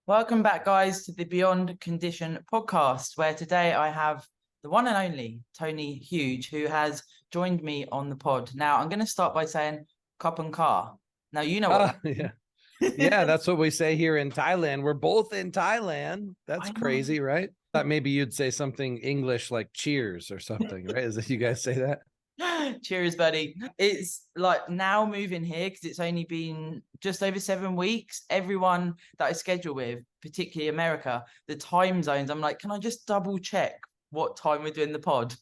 Welcome back, guys, to the Beyond Condition podcast, where today I have the one and only Tony Huge, who has joined me on the pod. Now, I'm going to start by saying cup and car. Now, you know what Yeah. Yeah, that's what we say here in Thailand. We're both in Thailand. That's crazy, right? Thought maybe you'd say something English like cheers or something, right? Is that you guys say that? Cheers, buddy. It's like now moving here because it's only been just over 7 weeks. Everyone that I schedule with, particularly America, the time zones, I'm like, can I just double check what time we're doing the pod?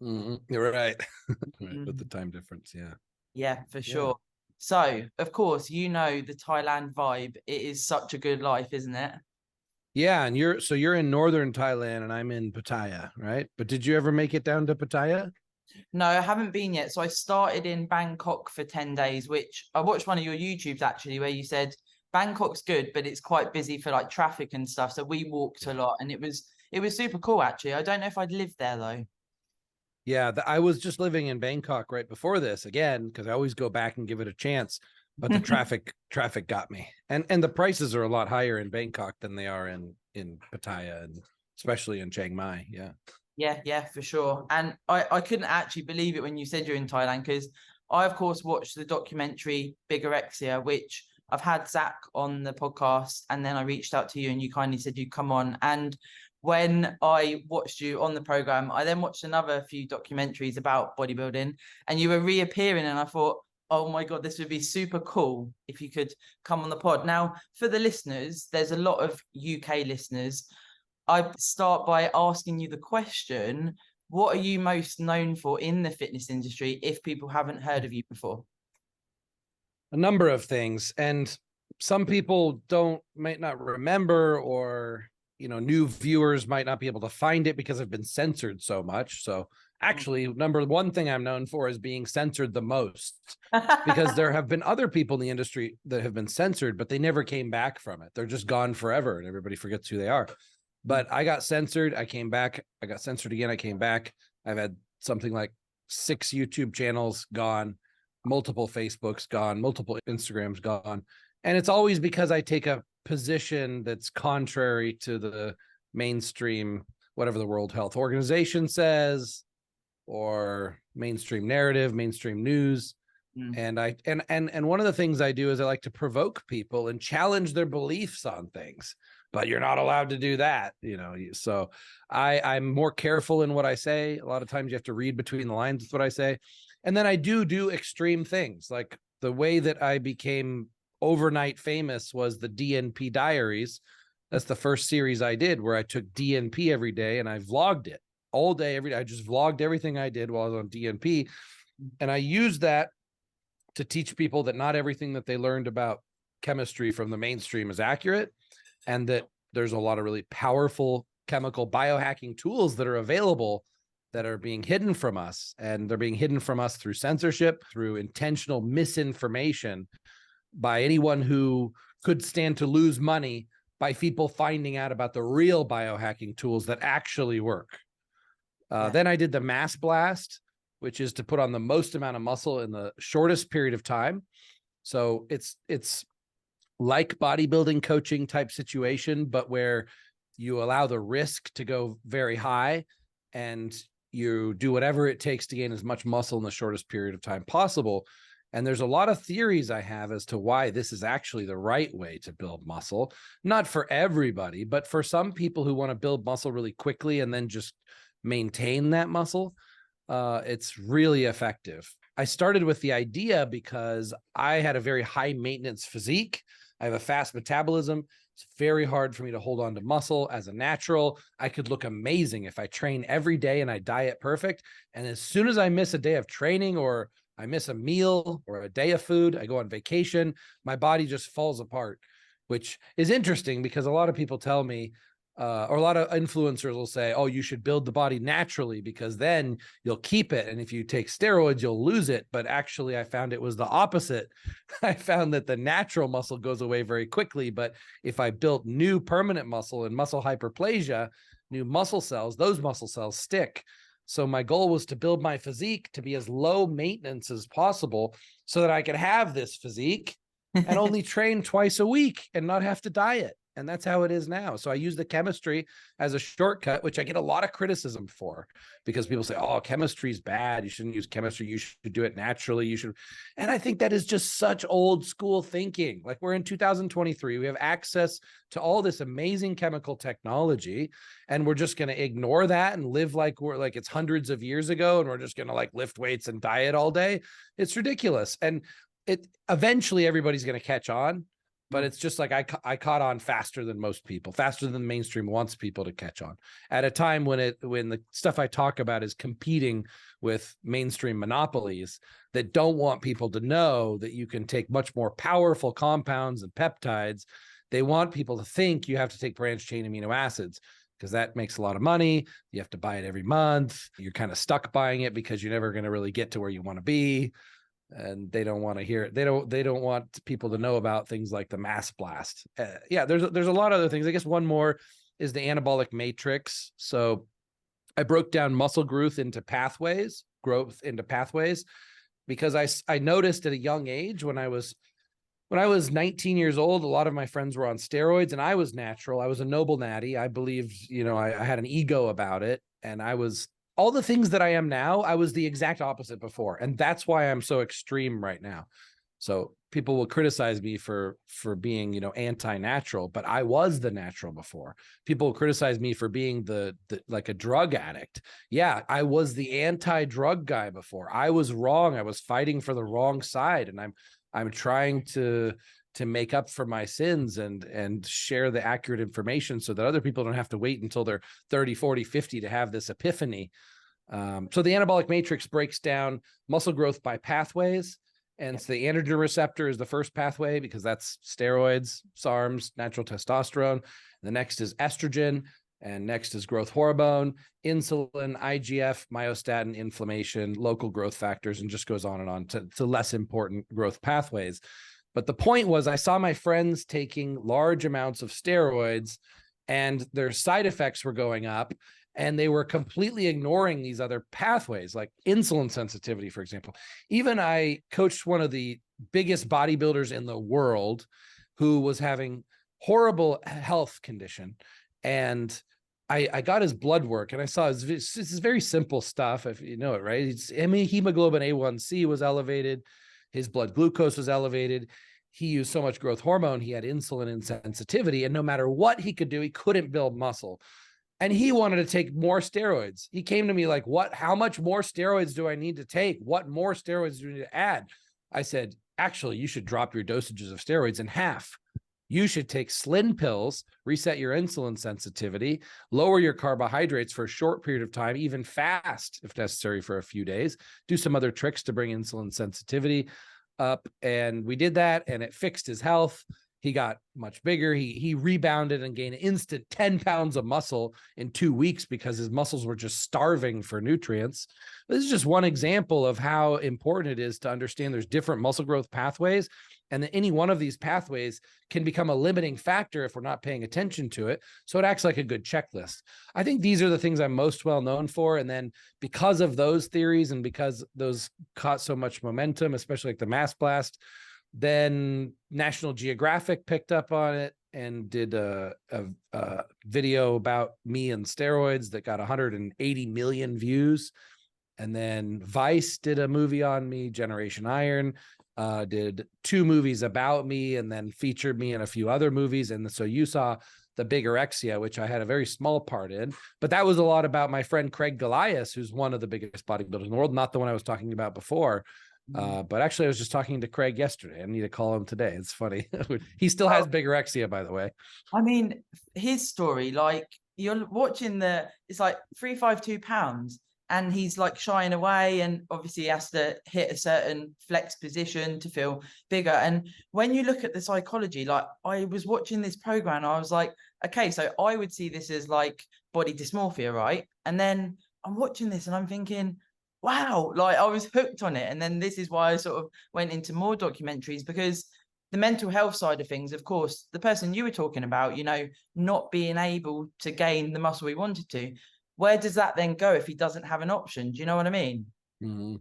You're right. With the time difference. Yeah. Yeah, for sure. So, of course, you know the Thailand vibe. It is such a good life, isn't it? Yeah. And you're in northern Thailand and I'm in Pattaya, right? But did you ever make it down to Pattaya? No, I haven't been yet. So I started in Bangkok for 10 days, which I watched one of your YouTubes actually, where you said Bangkok's good, but it's quite busy for like traffic and stuff. So we walked a lot and it was super cool actually. I don't know if I'd lived there though. Yeah, I was just living in Bangkok right before this again, because I always go back and give it a chance. But the traffic got me. And the prices are a lot higher in Bangkok than they are in Pattaya, and especially in Chiang Mai. Yeah. Yeah, for sure. And I couldn't actually believe it when you said you're in Thailand, because I, of course, watched the documentary Bigorexia, which I've had Zach on the podcast, and then I reached out to you and you kindly said you'd come on. And when I watched you on the program, I then watched another few documentaries about bodybuilding and you were reappearing, and I thought, oh my God, this would be super cool if you could come on the pod. Now, for the listeners, there's a lot of UK listeners. I start by asking you the question, what are you most known for in the fitness industry if people haven't heard of you before? A number of things. And some people might not remember, or, new viewers might not be able to find it because I've been censored so much. So actually, number one thing I'm known for is being censored the most, because there have been other people in the industry that have been censored, but they never came back from it. They're just gone forever and everybody forgets who they are. But I got censored. I came back. I got censored again. I came back. I've had something like 6 YouTube channels gone, multiple Facebooks gone, multiple Instagrams gone. And it's always because I take a position that's contrary to the mainstream, whatever the World Health Organization says, or mainstream narrative, mainstream news. And one of the things I do is I like to provoke people and challenge their beliefs on things, but you're not allowed to do that, So I'm more careful in what I say. A lot of times you have to read between the lines with what I say. And then I do extreme things. Like the way that I became overnight famous was the DNP Diaries. That's the first series I did, where I took DNP every day and I vlogged it all day, every day. I just vlogged everything I did while I was on DNP. And I used that to teach people that not everything that they learned about chemistry from the mainstream is accurate, and that there's a lot of really powerful chemical biohacking tools that are available that are being hidden from us. And they're being hidden from us through censorship, through intentional misinformation by anyone who could stand to lose money by people finding out about the real biohacking tools that actually work. Then I did the mass blast, which is to put on the most amount of muscle in the shortest period of time. So it's like bodybuilding coaching type situation, but where you allow the risk to go very high and you do whatever it takes to gain as much muscle in the shortest period of time possible. And there's a lot of theories I have as to why this is actually the right way to build muscle. Not for everybody, but for some people who want to build muscle really quickly and then just maintain that muscle. It's really effective. I started with the idea because I had a very high maintenance physique. I have a fast metabolism. It's very hard for me to hold on to muscle as a natural. I could look amazing if I train every day and I diet perfect. And as soon as I miss a day of training, or I miss a meal or a day of food, I go on vacation, my body just falls apart, which is interesting because a lot of people tell me, or a lot of influencers will say, oh, you should build the body naturally because then you'll keep it. And if you take steroids, you'll lose it. But actually, I found it was the opposite. I found that the natural muscle goes away very quickly. But if I built new permanent muscle and muscle hyperplasia, new muscle cells, those muscle cells stick. So my goal was to build my physique to be as low maintenance as possible so that I could have this physique and only train twice a week and not have to diet. And that's how it is now. So I use the chemistry as a shortcut, which I get a lot of criticism for, because people say, oh, chemistry is bad. You shouldn't use chemistry. You should do it naturally. You should. And I think that is just such old school thinking. Like, we're in 2023. We have access to all this amazing chemical technology, and we're just going to ignore that and live like it's hundreds of years ago, and we're just going to like lift weights and diet all day. It's ridiculous. And it eventually everybody's going to catch on. But it's just like I caught on faster than most people, faster than mainstream wants people to catch on, at a time when the stuff I talk about is competing with mainstream monopolies that don't want people to know that you can take much more powerful compounds and peptides. They want people to think you have to take branched chain amino acids, because that makes a lot of money. You have to buy it every month. You're kind of stuck buying it because you're never going to really get to where you want to be. And they don't want to hear it. They don't want people to know about things like the mass blast. Yeah, there's a lot of other things. I guess one more is the anabolic matrix. So I broke down muscle growth into pathways, because I noticed at a young age, when I was 19 years old, a lot of my friends were on steroids, and I was natural. I was a noble natty. I believed, I had an ego about it, and I was all the things that I am now. I was the exact opposite before. And that's why I'm so extreme right now. So people will criticize me for being, anti-natural, but I was the natural before. People will criticize me for being the like a drug addict. Yeah, I was the anti-drug guy before. I was wrong. I was fighting for the wrong side. And I'm trying to make up for my sins and share the accurate information so that other people don't have to wait until they're 30, 40, 50 to have this epiphany. So the anabolic matrix breaks down muscle growth by pathways. And so the androgen receptor is the first pathway, because that's steroids, SARMs, natural testosterone. The next is estrogen, and next is growth hormone, insulin, IGF, myostatin, inflammation, local growth factors, and just goes on and on to less important growth pathways. But the point was, I saw my friends taking large amounts of steroids, and their side effects were going up, and they were completely ignoring these other pathways, like insulin sensitivity, for example. Even I coached one of the biggest bodybuilders in the world who was having horrible health condition. And I got his blood work, and I saw this is very simple stuff, if you know it, right? Hemoglobin A1C was elevated. His blood glucose was elevated. He used so much growth hormone, he had insulin insensitivity, and no matter what he could do, he couldn't build muscle. And he wanted to take more steroids. He came to me like, how much more steroids do I need to take? What more steroids do we need to add? I said, actually, you should drop your dosages of steroids in half. You should take Slin pills, reset your insulin sensitivity, lower your carbohydrates for a short period of time, even fast if necessary for a few days, do some other tricks to bring insulin sensitivity up. And we did that, and it fixed his health. He got much bigger. He rebounded and gained an instant 10 pounds of muscle in 2 weeks because his muscles were just starving for nutrients. This is just one example of how important it is to understand there's different muscle growth pathways, and that any one of these pathways can become a limiting factor if we're not paying attention to it. So it acts like a good checklist. I think these are the things I'm most well known for. And then because of those theories, and because those caught so much momentum, especially like the mass blast, then National Geographic picked up on it and did a video about me and steroids that got 180 million views. And then Vice did a movie on me, Generation Iron, did 2 movies about me, and then featured me in a few other movies. And so you saw the Bigorexia, which I had a very small part in, but that was a lot about my friend Craig Golias, who's one of the biggest bodybuilders in the world, not the one I was talking about before. But actually I was just talking to Craig yesterday. I need to call him today. It's funny. He still has Bigorexia, by the way. I mean, his story, like, you're watching it's like 352 pounds, and he's like shying away, and obviously he has to hit a certain flex position to feel bigger. And when you look at the psychology, like, I was watching this program, I was like, okay, so I would see this as like body dysmorphia, right? And then I'm watching this and I'm thinking, wow, like, I was hooked on it. And then this is why I sort of went into more documentaries, because the mental health side of things, of course, the person you were talking about, not being able to gain the muscle he wanted to, where does that then go if he doesn't have an option? Do you know what I mean? Mm-hmm.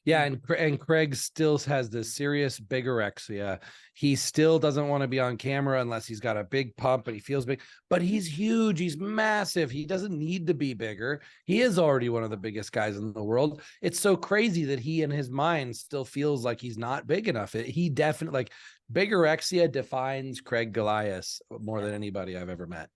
Yeah, and Craig still has this serious bigorexia. He still doesn't want to be on camera unless he's got a big pump and he feels big, but he's huge. He's massive. He doesn't need to be bigger. He is already one of the biggest guys in the world. It's so crazy that he in his mind still feels like he's not big enough. He definitely, like, bigorexia defines Craig Goliath more than anybody I've ever met.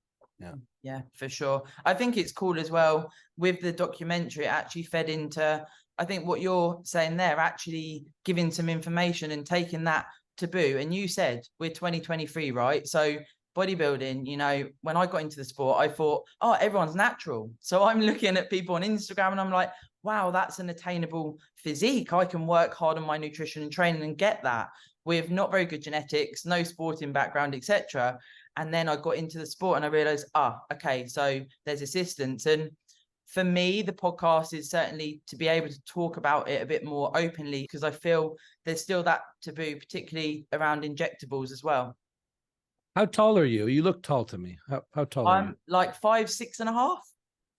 Yeah, for sure. I think it's cool as well with the documentary. It actually fed into, I think, what you're saying there, actually giving some information and taking that taboo. And you said we're 2023, right? So bodybuilding, you know, when I got into the sport, I thought, oh, everyone's natural. So I'm looking at people on Instagram and I'm like, wow, that's an attainable physique. I can work hard on my nutrition and training and get that with not very good genetics, no sporting background, etc. And then I got into the sport and I realized, okay, so there's assistance. And for me, the podcast is certainly to be able to talk about it a bit more openly, because I feel there's still that taboo, particularly around injectables as well. How tall are you? You look tall to me. How tall are you? I'm like 5'6.5".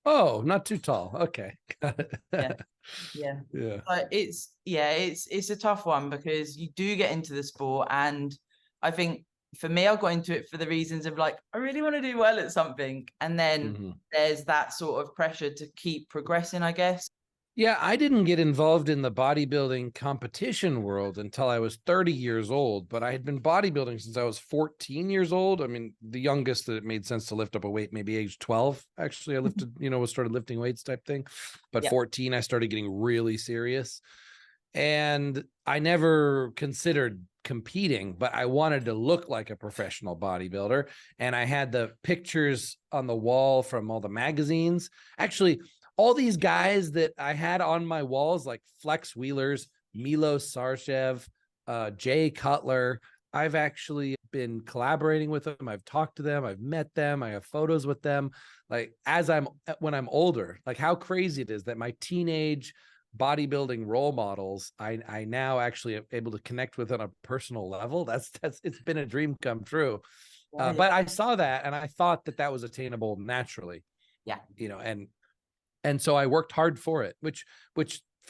Oh, not too tall. Okay. Yeah. Yeah. But it's a tough one because you do get into the sport, and I think for me, I got into it for the reasons of like, I really want to do well at something. And then there's that sort of pressure to keep progressing, I guess. Yeah, I didn't get involved in the bodybuilding competition world until I was 30 years old, but I had been bodybuilding since I was 14 years old. I mean, the youngest that it made sense to lift up a weight, maybe age 12. Actually, I lifted, started lifting weights type thing. But 14, I started getting really serious. And I never considered competing, but I wanted to look like a professional bodybuilder. And I had the pictures on the wall from all the magazines. Actually, all these guys that I had on my walls, like Flex Wheelers, Milos Sarcev, Jay Cutler, I've actually been collaborating with them. I've talked to them. I've met them. I have photos with them. Like when I'm older, like how crazy it is that my teenage bodybuilding role models, I now actually am able to connect with on a personal level. That's it's been a dream come true. But I saw that and I thought that was attainable naturally. Yeah. And so I worked hard for it, which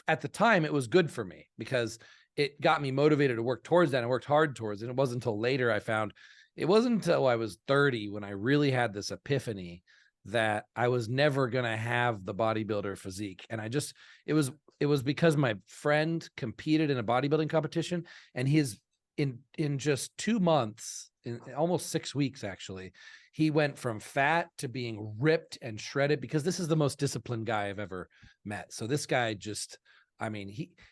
at the time it was good for me because it got me motivated to work towards that. I worked hard towards it. And it wasn't until later I found it wasn't until I was 30 when I really had this epiphany that I was never going to have the bodybuilder physique. And it was because my friend competed in a bodybuilding competition, and he's in just 2 months, in almost 6 weeks, actually, he went from fat to being ripped and shredded, because this is the most disciplined guy I've ever met. So this guy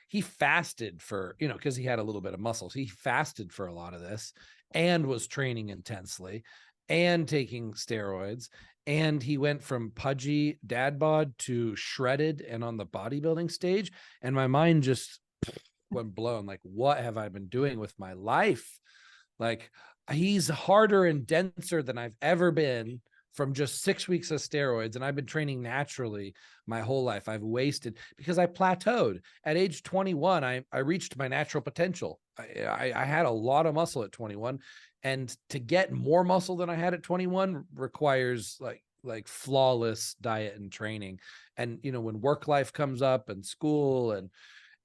he fasted for, because he had a little bit of muscles. He fasted for a lot of this and was training intensely and taking steroids. And he went from pudgy dad bod to shredded and on the bodybuilding stage. And my mind just went blown. Like, what have I been doing with my life? Like, he's harder and denser than I've ever been from just 6 weeks of steroids. And I've been training naturally my whole life. I've wasted because I plateaued at age 21. I reached my natural potential. I had a lot of muscle at 21, and to get more muscle than I had at 21 requires like flawless diet and training. And, when work life comes up and school and,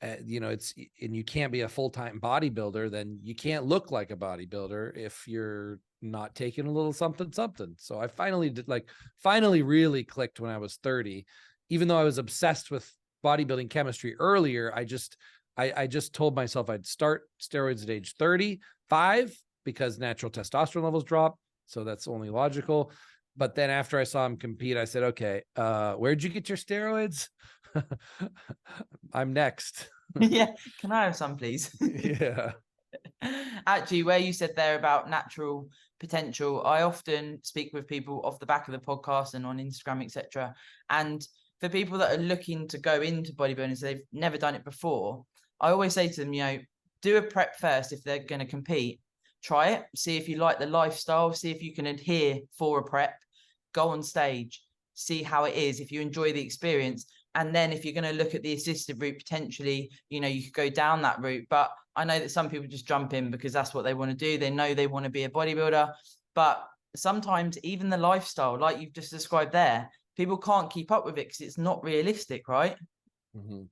and you can't be a full-time bodybuilder, then you can't look like a bodybuilder if you're not taking a little something. So I finally really clicked when I was 30, even though I was obsessed with bodybuilding chemistry earlier. I just told myself I'd start steroids at age 35 because natural testosterone levels drop. So that's only logical. But then after I saw him compete, I said, okay, where'd you get your steroids? I'm next. Yeah. Can I have some, please? Yeah. Actually, where you said there about natural potential, I often speak with people off the back of the podcast and on Instagram, etc. And for people that are looking to go into bodybuilding, so they've never done it before, I always say to them, do a prep first if they're going to compete. Try it, see if you like the lifestyle, see if you can adhere for a prep, go on stage, see how it is, if you enjoy the experience. And then if you're going to look at the assisted route, potentially, you could go down that route. But I know that some people just jump in because that's what they want to do. They know they want to be a bodybuilder. But sometimes even the lifestyle, like you've just described there, people can't keep up with it because it's not realistic, right? Mm-hmm.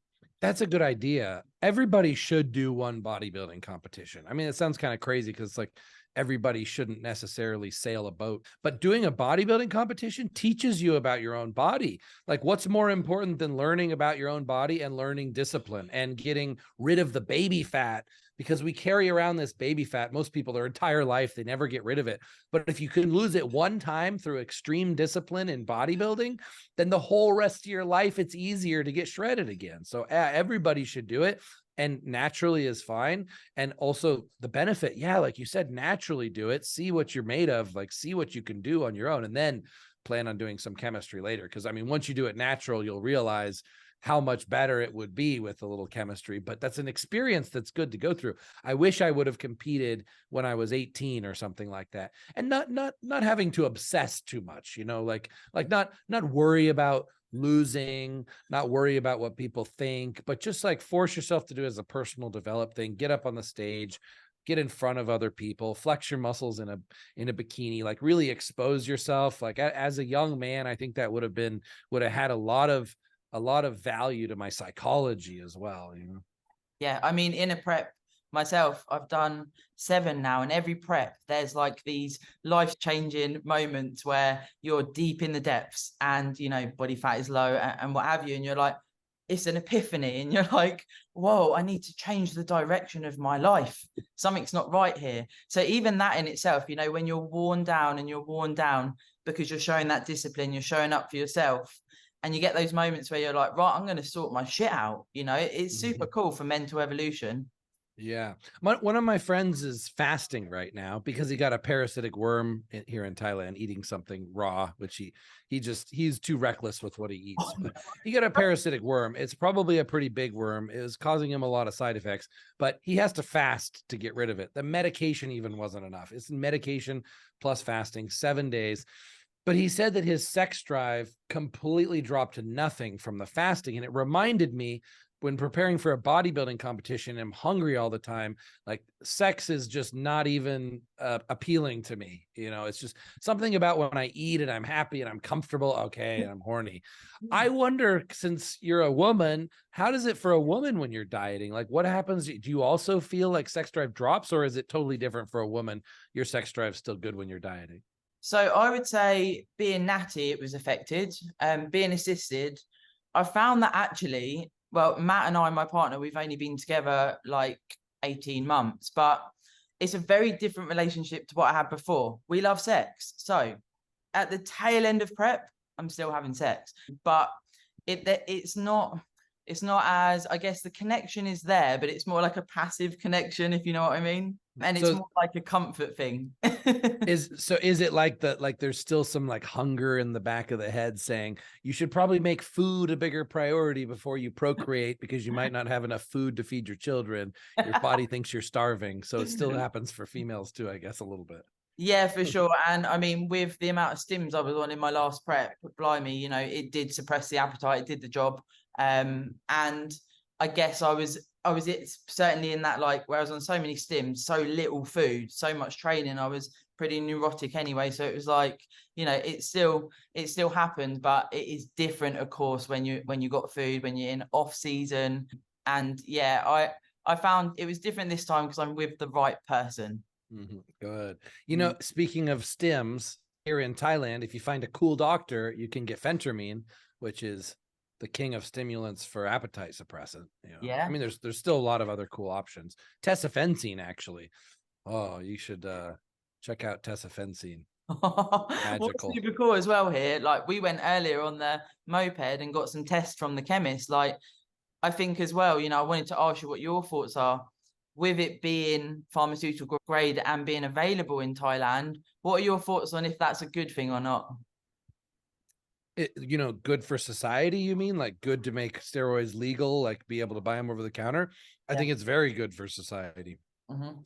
That's a good idea. everybody should do one bodybuilding competition. I mean, it sounds kind of crazy because it's like everybody shouldn't necessarily sail a boat, but doing a bodybuilding competition teaches you about your own body. Like, what's more important than learning about your own body and learning discipline and getting rid of the baby fat? Because we carry around this baby fat, most people, their entire life, they never get rid of it. But if you can lose it one time through extreme discipline in bodybuilding, then the whole rest of your life, it's easier to get shredded again. So everybody should do it. And naturally is fine. And also the benefit, yeah, like you said, naturally do it, see what you're made of, like see what you can do on your own, and then plan on doing some chemistry later. Because I mean, once you do it natural, you'll realize how much better it would be with a little chemistry. But that's an experience that's good to go through. I wish I would have competed when I was 18 or something like that, and not having to obsess too much, you know, like not worry about losing, not worry about what people think, but just like force yourself to do it as a personal develop thing. Get up on the stage, get in front of other people, flex your muscles in a bikini, like really expose yourself. Like as a young man, I think that would have had a lot of value to my psychology as well, you know. Yeah, I mean, in a prep myself, I've done 7 now, and every prep there's like these life-changing moments where you're deep in the depths and, you know, body fat is low and what have you, and you're like, it's an epiphany, and you're like, whoa, I need to change the direction of my life. Something's not right here. So even that in itself, you know, when you're worn down and you're worn down because you're showing that discipline, you're showing up for yourself, and you get those moments where you're like, right, I'm going to sort my shit out. You know, it's super cool for mental evolution. Yeah. One of my friends is fasting right now because he got a parasitic worm here in Thailand, eating something raw, which he's too reckless with what he eats. But he got a parasitic worm. It's probably a pretty big worm. It was causing him a lot of side effects, but he has to fast to get rid of it. The medication even wasn't enough. It's medication plus fasting, 7 days. But he said that his sex drive completely dropped to nothing from the fasting. And it reminded me, when preparing for a bodybuilding competition, I'm hungry all the time. Like, sex is just not even appealing to me. You know, it's just something about when I eat and I'm happy and I'm comfortable. Okay. And I'm horny. I wonder, since you're a woman, how does it for a woman when you're dieting? Like, what happens? Do you also feel like sex drive drops, or is it totally different for a woman? Your sex drive is still good when you're dieting? So I would say being natty, it was affected. Being assisted, I found that actually, well, Matt and I, my partner, we've only been together like 18 months, but it's a very different relationship to what I had before. We love sex. So at the tail end of prep, I'm still having sex, but it's not as, I guess the connection is there, but it's more like a passive connection, if you know what I mean. And it's more like a comfort thing. Is it like there's still some like hunger in the back of the head saying you should probably make food a bigger priority before you procreate, because you might not have enough food to feed your children. Your body thinks you're starving. So it still happens for females too, I guess, a little bit. Yeah, for sure. And I mean, with the amount of stims I was on in my last prep, blimey, you know, it did suppress the appetite, it did the job. And I guess I was certainly in that, like, where I was on so many stims, so little food, so much training, I was pretty neurotic anyway. So it was like, you know, it still happened, but it is different, of course, when you got food, when you're in off season. And yeah, I found it was different this time because I'm with the right person. Good. You know, speaking of stims, here in Thailand, if you find a cool doctor, you can get phentermine, which is the king of stimulants for appetite suppressant. You know? Yeah. I mean, there's still a lot of other cool options. Tesofensine, actually. Oh, you should check out Tesofensine. What's super cool as well here, like, we went earlier on the moped and got some tests from the chemist. Like, I think as well, you know, I wanted to ask you what your thoughts are with it being pharmaceutical grade and being available in Thailand. What are your thoughts on if that's a good thing or not? You know, good for society, you mean? Like, good to make steroids legal, like be able to buy them over the counter? I think it's very good for society.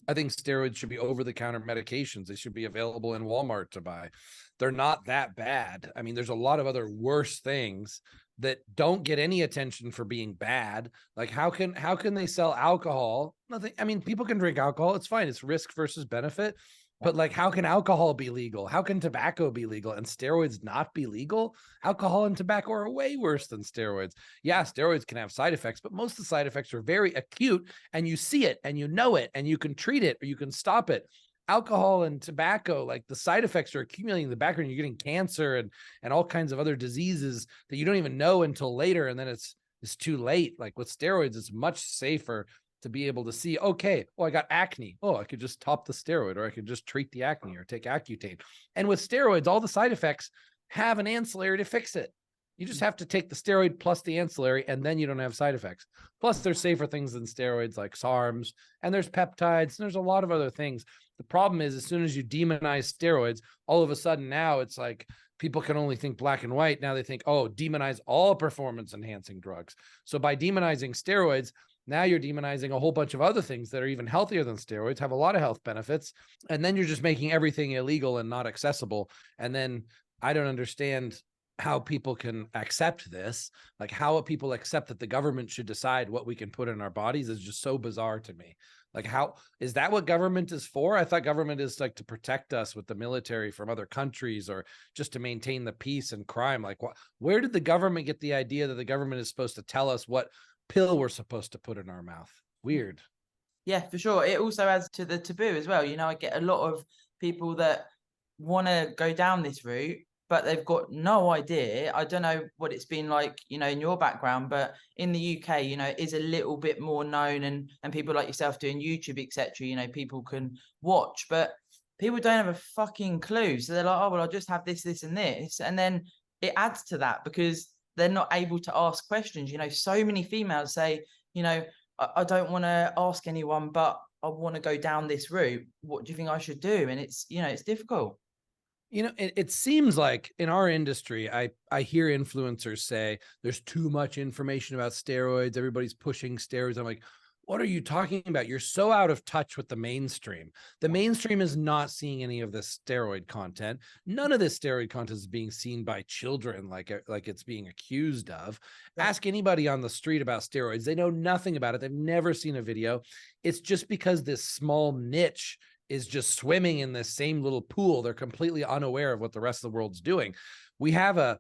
I think steroids should be over-the-counter medications. They should be available in Walmart to buy. They're not that bad. I mean, there's a lot of other worse things that don't get any attention for being bad. Like how can they sell alcohol? Nothing. I mean, people can drink alcohol. It's fine. It's risk versus benefit. But like, how can alcohol be legal? How can tobacco be legal and steroids not be legal? Alcohol and tobacco are way worse than steroids. Yeah, steroids can have side effects, but most of the side effects are very acute, and you see it and you know it and you can treat it or you can stop it. Alcohol and tobacco, like the side effects are accumulating in the background. You're getting cancer and all kinds of other diseases that you don't even know until later, and then it's too late. Like with steroids, it's much safer to be able to see, okay, oh, I got acne. Oh, I could just top the steroid, or I could just treat the acne or take Accutane. And with steroids, all the side effects have an ancillary to fix it. You just have to take the steroid plus the ancillary, and then you don't have side effects. Plus, there's safer things than steroids like SARMs, and there's peptides, and there's a lot of other things. The problem is, as soon as you demonize steroids, all of a sudden now it's like people can only think black and white. Now they think, oh, demonize all performance enhancing drugs. So by demonizing steroids, now you're demonizing a whole bunch of other things that are even healthier than steroids, have a lot of health benefits. And then you're just making everything illegal and not accessible. And then I don't understand how people can accept this. Like how people accept that the government should decide what we can put in our bodies is just so bizarre to me. Like, how is that what government is for? I thought government is like to protect us with the military from other countries, or just to maintain the peace and crime. Like, where did the government get the idea that the government is supposed to tell us what pill we're supposed to put in our mouth? Weird. Yeah, for sure. It also adds to the taboo as well. I get a lot of people that want to go down this route, but they've got no idea. I don't know what it's been like, in your background, but in the UK, it is a little bit more known, and people like yourself doing YouTube, etc. People can watch, but people don't have a fucking clue. So they're like, oh, well, I'll just have this, this, and this. And then it adds to that because they're not able to ask questions. So many females say, I don't want to ask anyone, but I want to go down this route. What do you think I should do? And it's, it's difficult. It seems like in our industry, I hear influencers say there's too much information about steroids. Everybody's pushing steroids. I'm like, what are you talking about? You're so out of touch with the mainstream. The mainstream is not seeing any of this steroid content. None of this steroid content is being seen by children like it's being accused of. Ask anybody on the street about steroids. They know nothing about it. They've never seen a video. It's just because this small niche is just swimming in this same little pool. They're completely unaware of what the rest of the world's doing. We have an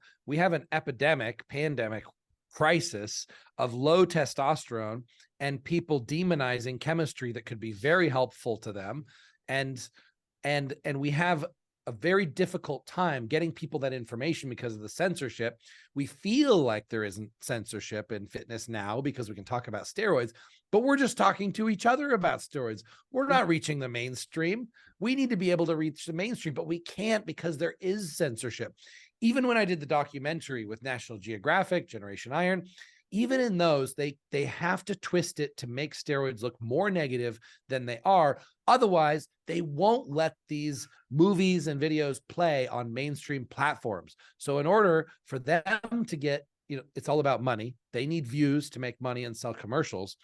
pandemic crisis of low testosterone and people demonizing chemistry that could be very helpful to them. And we have a very difficult time getting people that information because of the censorship. We feel like there isn't censorship in fitness now because we can talk about steroids, but we're just talking to each other about steroids. We're not reaching the mainstream. We need to be able to reach the mainstream, but we can't because there is censorship. Even when I did the documentary with National Geographic, Generation Iron, even in those, they have to twist it to make steroids look more negative than they are. Otherwise, they won't let these movies and videos play on mainstream platforms. So in order for them to get, it's all about money. They need views to make money and sell commercials.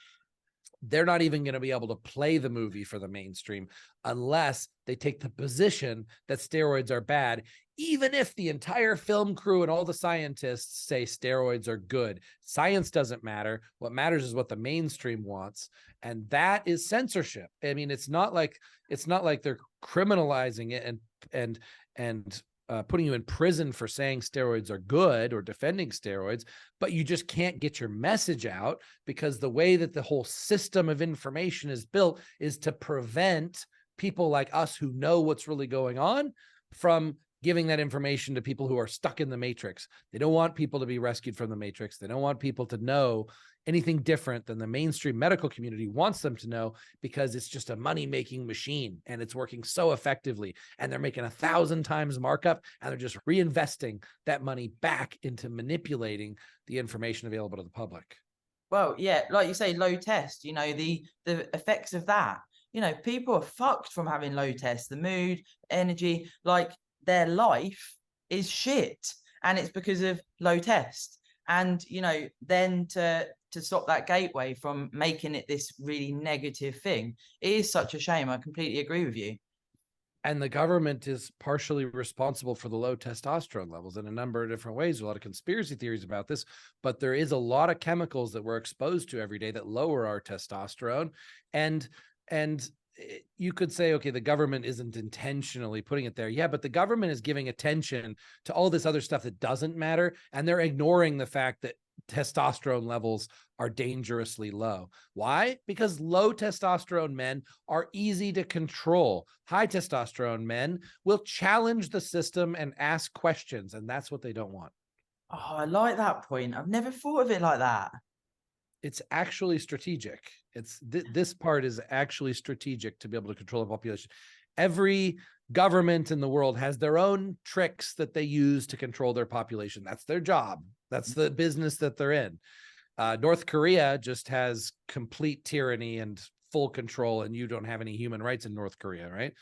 They're not even going to be able to play the movie for the mainstream unless they take the position that steroids are bad, even if the entire film crew and all the scientists say steroids are good. Science doesn't matter. What matters is what the mainstream wants. And that is censorship. I mean, it's not like they're criminalizing it and putting you in prison for saying steroids are good or defending steroids, but you just can't get your message out because the way that the whole system of information is built is to prevent people like us who know what's really going on from giving that information to people who are stuck in the matrix. They don't want people to be rescued from the matrix. They don't want people to know anything different than the mainstream medical community wants them to know, because it's just a money-making machine and it's working so effectively, and they're making 1,000 times markup, and they're just reinvesting that money back into manipulating the information available to the public. Well, yeah, like you say, low test, the effects of that, people are fucked from having low test, the mood, energy, like their life is shit, and it's because of low test. And then to stop that gateway from making it this really negative thing, it is such a shame. I completely agree with you. And the government is partially responsible for the low testosterone levels in a number of different ways. There's a lot of conspiracy theories about this, but there is a lot of chemicals that we're exposed to every day that lower our testosterone. And you could say, okay, the government isn't intentionally putting it there. Yeah, but the government is giving attention to all this other stuff that doesn't matter. And they're ignoring the fact that testosterone levels are dangerously low. Why? Because low testosterone men are easy to control. High testosterone men will challenge the system and ask questions, and that's what they don't want. Oh, I like that point. I've never thought of it like that. It's actually strategic. This part is actually strategic to be able to control the population. Every government in the world has their own tricks that they use to control their population. That's their job. That's the business that they're in. North Korea just has complete tyranny and full control, and you don't have any human rights in North Korea, right?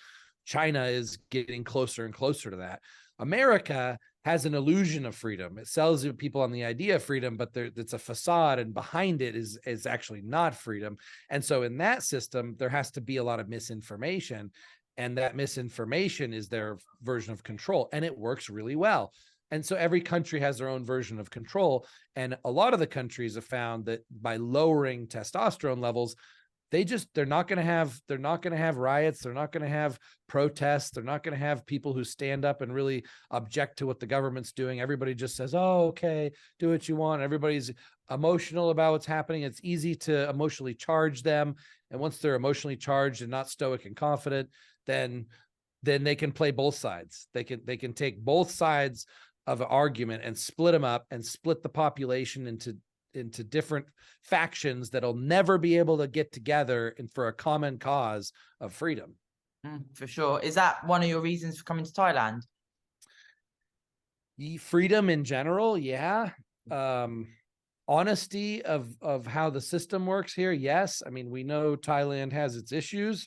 China is getting closer and closer to that. America has an illusion of freedom. It sells people on the idea of freedom, but it's a facade, and behind it is actually not freedom. And so in that system, there has to be a lot of misinformation, and that misinformation is their version of control, and it works really well. And so every country has their own version of control. And a lot of the countries have found that by lowering testosterone levels, they're not going to have riots. They're not going to have protests. They're not going to have people who stand up and really object to what the government's doing. Everybody just says, oh, okay, do what you want. Everybody's emotional about what's happening. It's easy to emotionally charge them. And once they're emotionally charged and not stoic and confident, then they can play both sides. They can take both sides of an argument and split them up and split the population into different factions that'll never be able to get together and for a common cause of freedom. For sure. Is that one of your reasons for coming to Thailand? Freedom in general, yeah. Honesty of how the system works here, yes. I mean, we know Thailand has its issues,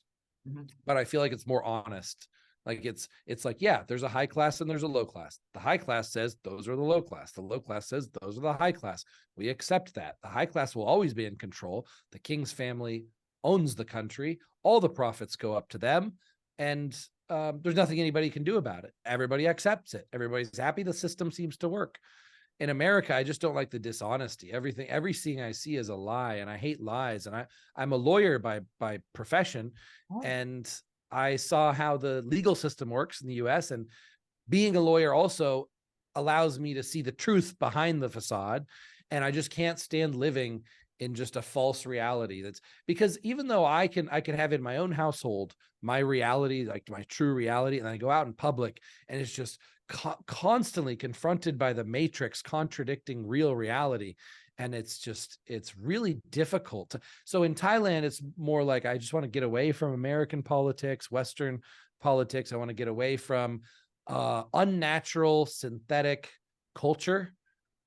but I feel like it's more honest. Like it's like, yeah, there's a high class and there's a low class. The high class says those are the low class. The low class says those are the high class. We accept that. The high class will always be in control. The king's family owns the country. All the profits go up to them. And there's nothing anybody can do about it. Everybody accepts it. Everybody's happy. The system seems to work. In America, I just don't like the dishonesty. Everything I see is a lie, and I hate lies. And I'm a lawyer by profession. And I saw how the legal system works in the US, and being a lawyer also allows me to see the truth behind the facade. And I just can't stand living in just a false reality. That's because even though I can have in my own household, my reality, like my true reality, and I go out in public and it's just constantly confronted by the matrix contradicting real reality. And it's really difficult. So in Thailand, it's more like, I just want to get away from American politics, Western politics. I want to get away from unnatural synthetic culture,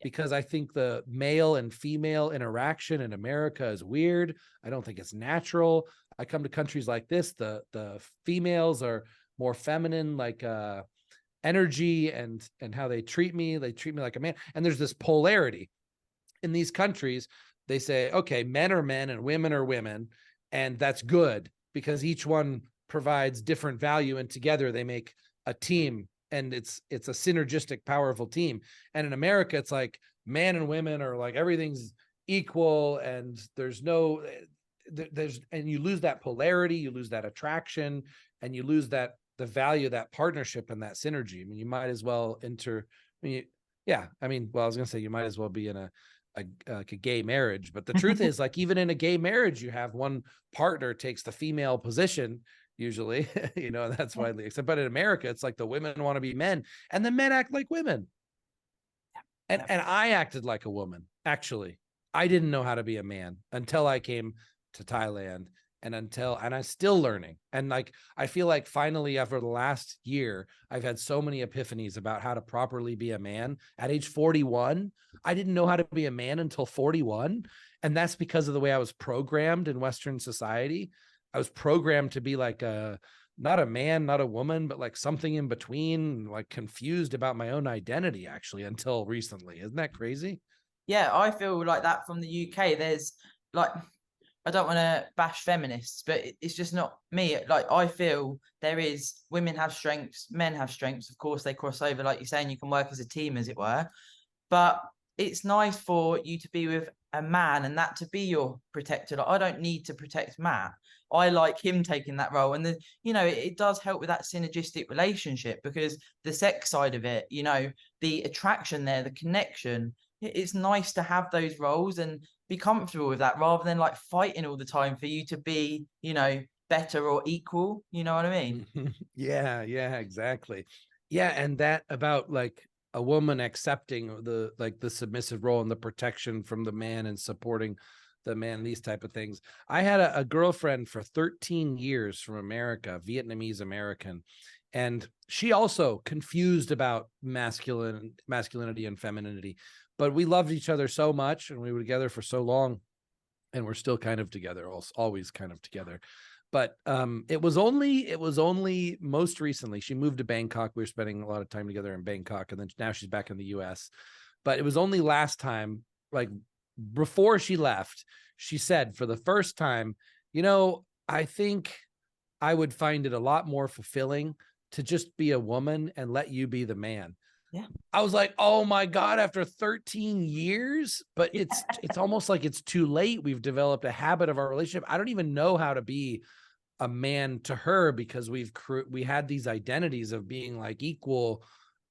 because I think the male and female interaction in America is weird. I don't think it's natural. I come to countries like this, the females are more feminine, like energy and how they treat me like a man. And there's this polarity. In these countries, they say, okay, men are men and women are women, and that's good because each one provides different value, and together they make a team, and it's a synergistic, powerful team. And in America, it's like man and women are like everything's equal, and and you lose that polarity, you lose that attraction, and you lose the value of that partnership and that synergy. I mean, you might as well I was gonna say you might as well be in a gay marriage, but the truth is, like, even in a gay marriage, you have one partner takes the female position usually, that's widely accepted. But in America, it's like the women want to be men and the men act like women. And I acted like a woman. Actually, I didn't know how to be a man until I came to Thailand, and I'm still learning. And like, I feel like finally after the last year, I've had so many epiphanies about how to properly be a man. At age 41, I didn't know how to be a man until 41. And that's because of the way I was programmed in Western society. I was programmed to be like not a man, not a woman, but like something in between, like confused about my own identity, actually, until recently. Isn't that crazy? Yeah, I feel like that from the UK. There's like, I don't want to bash feminists, but it's just not me. Like, I feel women have strengths, men have strengths. Of course, they cross over, like you're saying, you can work as a team, as it were. But it's nice for you to be with a man and that to be your protector. Like, I don't need to protect Matt. I like him taking that role. And it does help with that synergistic relationship, because the sex side of it, the attraction there, the connection, it's nice to have those roles and be comfortable with that, rather than like fighting all the time for you to be, better or equal. You know what I mean? Yeah, exactly. Yeah, and that about like a woman accepting the submissive role and the protection from the man and supporting the man, these type of things. I had a girlfriend for 13 years from America, Vietnamese American, and she also confused about masculinity and femininity, but we loved each other so much and we were together for so long, and we're still kind of together, always kind of together. But it was only most recently she moved to Bangkok. We were spending a lot of time together in Bangkok, and then now she's back in the US. But it was only last time, like before she left, she said for the first time, I think I would find it a lot more fulfilling to just be a woman and let you be the man. Yeah. I was like, oh my God, after 13 years, but it's almost like it's too late. We've developed a habit of our relationship. I don't even know how to be a man to her, because we had these identities of being like equal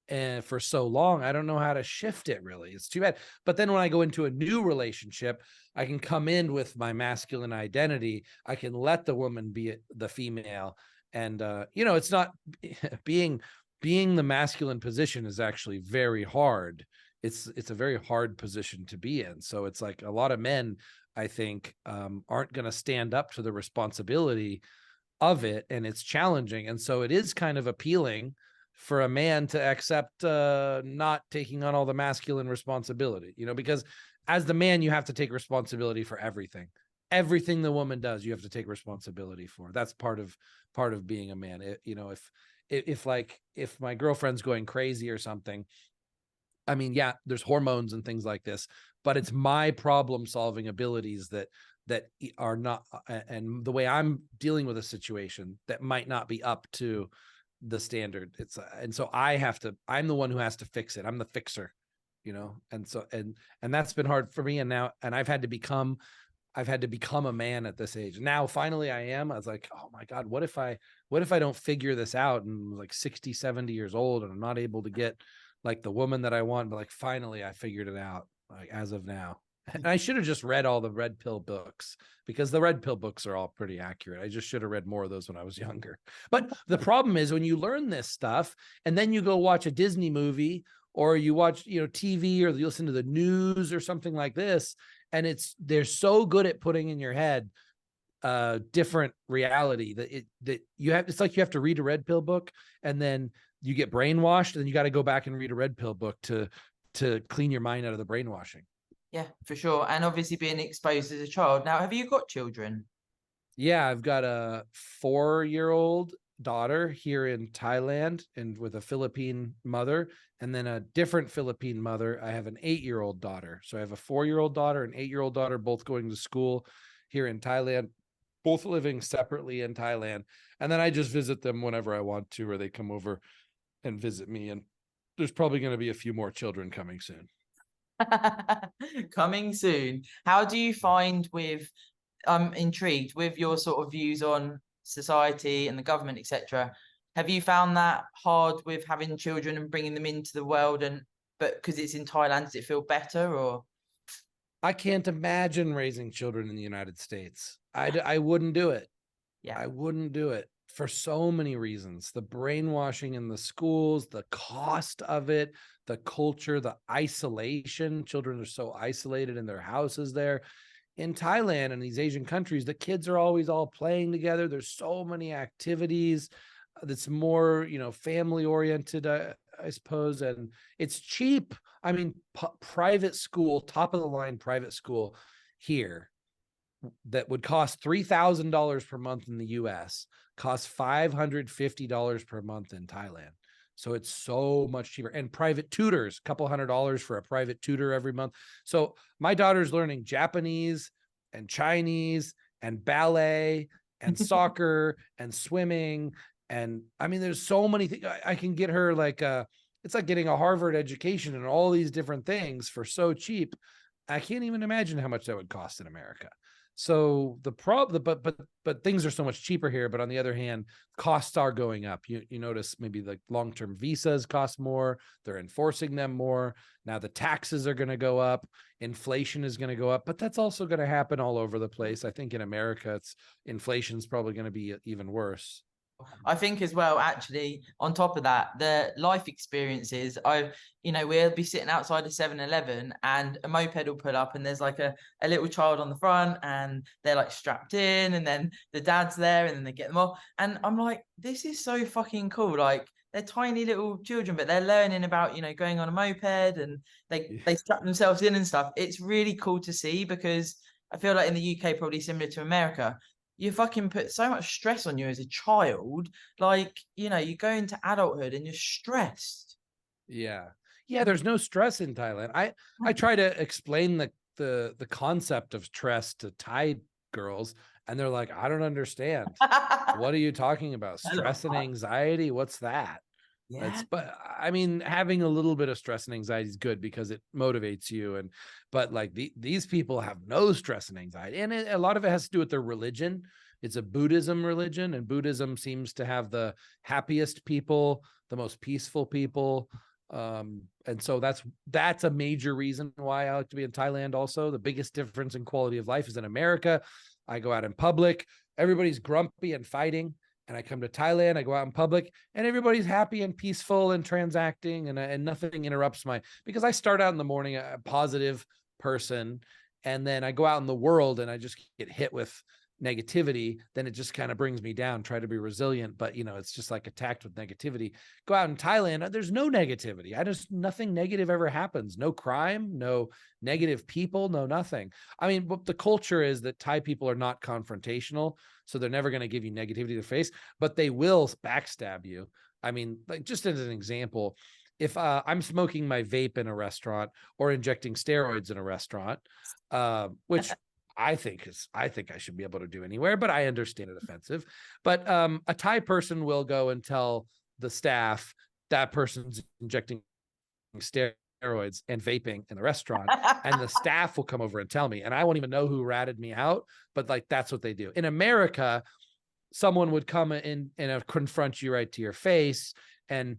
and for so long. I don't know how to shift it, really. It's too bad. But then when I go into a new relationship, I can come in with my masculine identity. I can let the woman be the female. And it's not being the masculine position is actually very hard. It's a very hard position to be in. So it's like a lot of men, I think, aren't going to stand up to the responsibility of it, and it's challenging. And so it is kind of appealing for a man to accept not taking on all the masculine responsibility, because as the man, you have to take responsibility for everything. Everything the woman does, you have to take responsibility for. That's part of being a man. If my girlfriend's going crazy or something, I mean, yeah, there's hormones and things like this, but it's my problem solving abilities that are not, and the way I'm dealing with a situation that might not be up to the standard. And so I'm the one who has to fix it. I'm the fixer, and so, and that's been hard for me. And I've had to become a man at this age. Now, finally I was like, oh my God, what if I don't figure this out and I'm like 60, 70 years old and I'm not able to get like the woman that I want, but like, finally I figured it out, like as of now. And I should have just read all the red pill books, because the red pill books are all pretty accurate. I just should have read more of those when I was younger. But the problem is when you learn this stuff and then you go watch a Disney movie, or you watch, TV, or you listen to the news or something like this, and they're so good at putting in your head different reality that you have. It's like you have to read a red pill book and then you get brainwashed, and then you got to go back and read a red pill book to clean your mind out of the brainwashing. Yeah, for sure. And obviously being exposed as a child. Now, have you got children? Yeah, I've got a 4-year-old daughter here in Thailand, and with a Philippine mother, and then a different Philippine mother. I have an 8-year-old daughter. So I have a 4-year-old daughter, an 8-year-old daughter, both going to school here in Thailand, both living separately in Thailand. And then I just visit them whenever I want to, or they come over and visit me. And there's probably going to be a few more children coming soon. Coming soon. How do you find I'm intrigued with your sort of views on society and the government, etc. Have you found that hard with having children and bringing them into the world, but because it's in Thailand, does it feel better, or? I can't imagine raising children in the United States. I wouldn't do it. Yeah. I wouldn't do it for so many reasons. The brainwashing in the schools, the cost of it, the culture, the isolation. Children are so isolated in their houses there. In Thailand and these Asian countries, the kids are always all playing together. There's so many activities that's more, family oriented, I suppose. And it's cheap. I mean, private school, top of the line private school here that would cost $3,000 per month in the US costs $550 per month in Thailand. So it's so much cheaper. And private tutors, a couple $100 for a private tutor every month. So my daughter's learning Japanese and Chinese and ballet and soccer and swimming. And I mean, there's so many things. I can get her like it's like getting a Harvard education and all these different things for so cheap. I can't even imagine how much that would cost in America. So the problem, but things are so much cheaper here. But on the other hand, costs are going up. You notice maybe like long-term visas cost more. They're enforcing them more. Now the taxes are going to go up. Inflation is going to go up, but that's also going to happen all over the place. I think in America, inflation's probably going to be even worse. I think as well, actually, on top of that, the life experiences, we'll be sitting outside of 7-Eleven and a moped will pull up and there's like a little child on the front and they're like strapped in and then the dad's there and then they get them off. And I'm like, this is so fucking cool. Like they're tiny little children, but they're learning about, going on a moped and they strap themselves in and stuff. It's really cool to see because I feel like in the UK, probably similar to America, you fucking put so much stress on you as a child. Like, you go into adulthood and you're stressed. Yeah. There's no stress in Thailand. I try to explain the concept of stress to Thai girls and they're like, I don't understand. What are you talking about? Stress and anxiety? What's that? Yeah. But I mean, having a little bit of stress and anxiety is good because it motivates you. But like these people have no stress and anxiety. And a lot of it has to do with their religion. It's a Buddhism religion, and Buddhism seems to have the happiest people, the most peaceful people. And so that's a major reason why I like to be in Thailand. Also, the biggest difference in quality of life is in America. I go out in public, everybody's grumpy and fighting. And I come to Thailand, I go out in public and everybody's happy and peaceful and transacting and nothing interrupts because I start out in the morning a positive person and then I go out in the world and I just get hit with negativity. Then it just kind of brings me down, try to be resilient, but it's just like attacked with negativity. Go out in Thailand, there's no negativity. Nothing negative ever happens. No crime, no negative people, no nothing. I mean, but the culture is that Thai people are not confrontational. So they're never going to give you negativity to the face, but they will backstab you. I mean, like just as an example, if I'm smoking my vape in a restaurant or injecting steroids in a restaurant, which I think I should be able to do anywhere, but I understand it offensive. But a Thai person will go and tell the staff that person's injecting steroids and vaping in the restaurant, and the staff will come over and tell me, and I won't even know who ratted me out, but like that's what they do. In America, someone would come in and confront you right to your face, and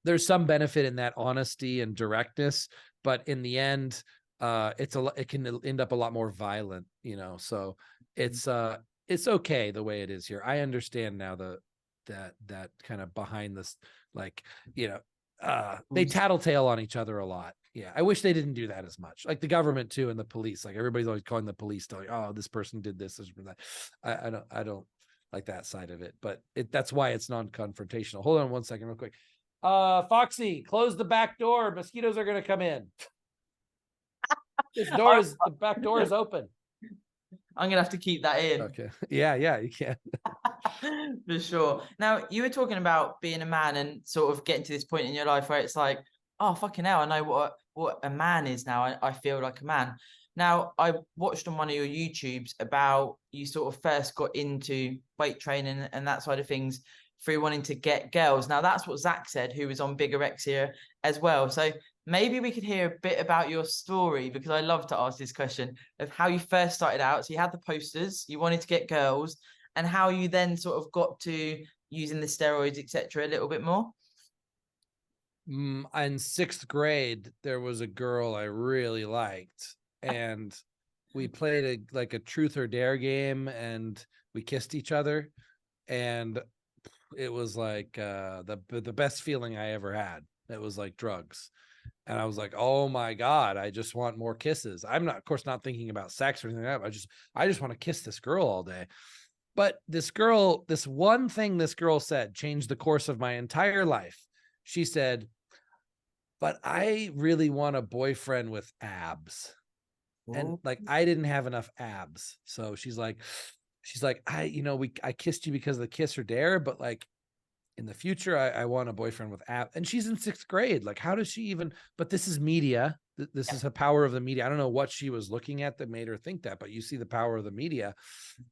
there's some benefit in that honesty and directness, but in the end, it can end up a lot more violent, so it's okay the way it is here. I understand now that kind of behind this, like, they tattletale on each other a lot. Yeah. I wish they didn't do that as much. Like the government too, and the police, like everybody's always calling the police to like, oh, this person did this. That. I don't like that side of it, but that's why it's non-confrontational. Hold on one second real quick. Foxy, close the back door. Mosquitoes are going to come in. The back door is open. I'm gonna have to keep that in. Okay. Yeah, you can. For sure. Now, you were talking about being a man and sort of getting to this point in your life where it's like, oh, fucking hell, I know what a man is now. I feel like a man. Now, I watched on one of your YouTubes about you sort of first got into weight training and that side of things through wanting to get girls. Now, that's what Zach said, who was on Bigorexia as well. So maybe we could hear a bit about your story, because I love to ask this question of how you first started out. So you had the posters, you wanted to get girls, and how you then sort of got to using the steroids, etc. a little bit more. In sixth grade, there was a girl I really liked, and we played a truth or dare game, and we kissed each other, and it was like the best feeling I ever had. It was like drugs. And I was like, oh my God, I just want more kisses. I'm not, of course, not thinking about sex or anything like that. I just want to kiss this girl all day. But this one thing this girl said changed the course of my entire life. She said, but I really want a boyfriend with abs. And like, I didn't have enough abs. So she's like, I kissed you because of the kiss or dare, but like, in the future, I want a boyfriend with abs. And she's in sixth grade. Like, how does she even, but this is media. This is the power of the media. I don't know what she was looking at that made her think that, but you see the power of the media.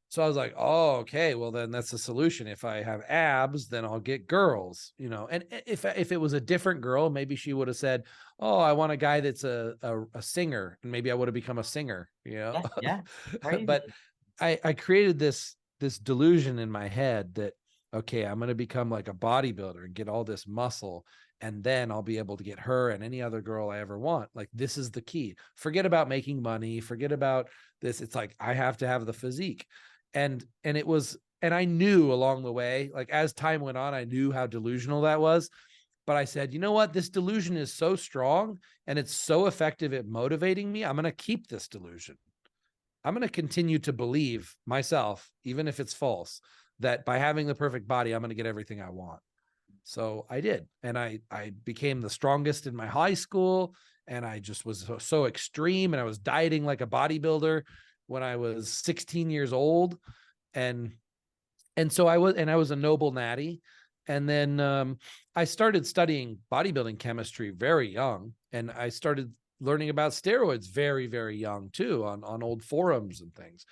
So I was like, oh, okay, well then that's the solution. If I have abs, then I'll get girls, you know. And if it was a different girl, maybe she would have said, oh, I want a guy that's a singer, and maybe I would have become a singer, you know. Yeah. Crazy. But I created this delusion in my head that, okay, I'm going to become like a bodybuilder and get all this muscle, and then I'll be able to get her and any other girl I ever want. Like, this is the key. Forget about making money. Forget about this. It's like, I have to have the physique. And I knew along the way, like as time went on, I knew how delusional that was. But I said, you know what? This delusion is so strong and it's so effective at motivating me. I'm going to keep this delusion. I'm going to continue to believe myself, even if it's false, that by having the perfect body, I'm going to get everything I want. So I did. And I became the strongest in my high school. And I just was so extreme. And I was dieting like a bodybuilder when I was 16 years old. And so I was a noble natty. And then I started studying bodybuilding chemistry very young. And I started learning about steroids very, very young too, on old forums and things.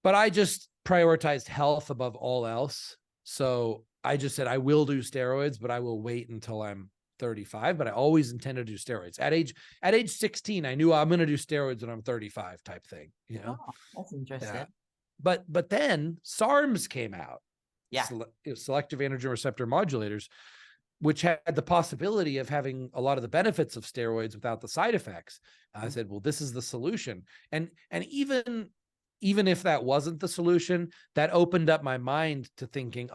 But I just prioritized health above all else. So I just said, I will do steroids, but I will wait until I'm 35. But I always intended to do steroids. At age 16, I knew I'm going to do steroids when I'm 35 type thing, you know? Oh, that's interesting. Yeah. But then SARMs came out. Yeah. Selective androgen receptor modulators, which had the possibility of having a lot of the benefits of steroids without the side effects. I said, well, this is the solution. And even if that wasn't the solution, that opened up my mind to thinking,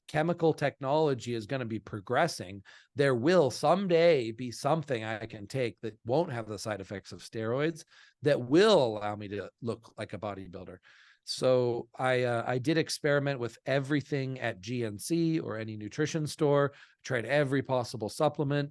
chemical technology is going to be progressing. There will someday be something I can take that won't have the side effects of steroids that will allow me to look like a bodybuilder. So I did experiment with everything at GNC or any nutrition store, tried every possible supplement.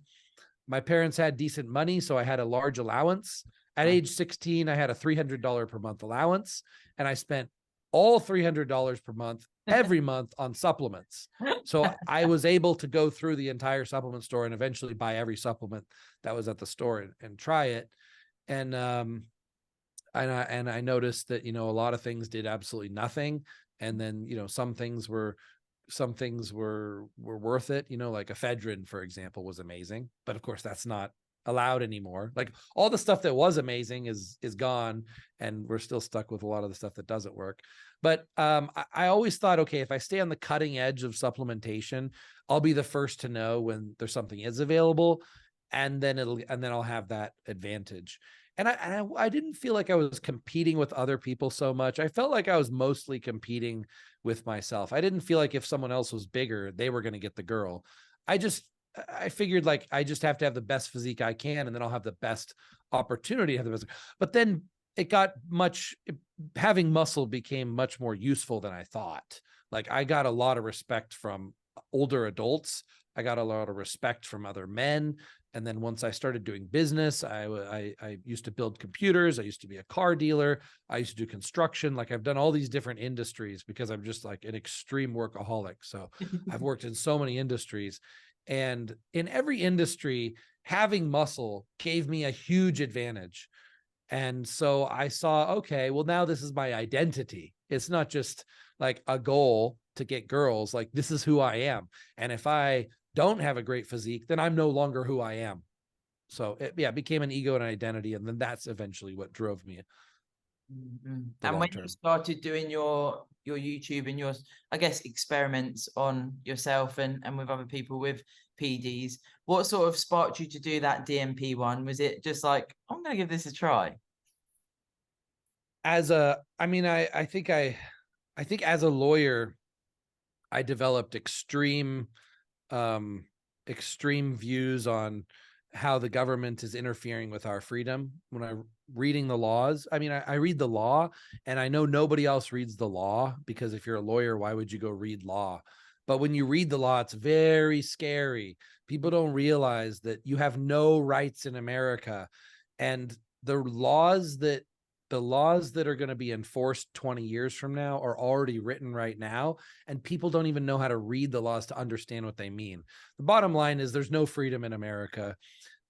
My parents had decent money, so I had a large allowance. At age 16, I had a $300 per month allowance, and I spent all $300 per month every month on supplements. So I was able to go through the entire supplement store and eventually buy every supplement that was at the store and try it. And I noticed that, you know, a lot of things did absolutely nothing. And then, you know, some things were worth it, you know, like ephedrine, for example, was amazing. But of course, that's not allowed anymore. Like all the stuff that was amazing is gone, and we're still stuck with a lot of the stuff that doesn't work. But I always thought, okay, if I stay on the cutting edge of supplementation, I'll be the first to know when there's something is available, and then I'll have that advantage. And I didn't feel like I was competing with other people so much. I felt like I was mostly competing with myself. I didn't feel like if someone else was bigger, they were going to get the girl. I figured like I just have to have the best physique I can, and then I'll have the best opportunity to have the best. But then having muscle became much more useful than I thought. Like I got a lot of respect from older adults. I got a lot of respect from other men. And then once I started doing business, I used to build computers. I used to be a car dealer. I used to do construction. Like I've done all these different industries because I'm just like an extreme workaholic. So I've worked in so many industries. And in every industry, having muscle gave me a huge advantage. And so I saw, okay, well, now this is my identity. It's not just like a goal to get girls. Like this is who I am. And if I don't have a great physique, then I'm no longer who I am. So it became an ego and an identity. And then that's eventually what drove me. And when you started doing your YouTube and your, I guess, experiments on yourself and with other people with PEDs, what sort of sparked you to do that DMP one? Was it just like, I'm going to give this a try? I think as a lawyer, I developed extreme views on how the government is interfering with our freedom. When I'm reading the laws, I read the law, and I know nobody else reads the law, because if you're a lawyer, why would you go read law? But when you read the law, it's very scary. People don't realize that you have no rights in America, and the laws that are going to be enforced 20 years from now are already written right now, and people don't even know how to read the laws to understand what they mean. The bottom line is there's no freedom in America.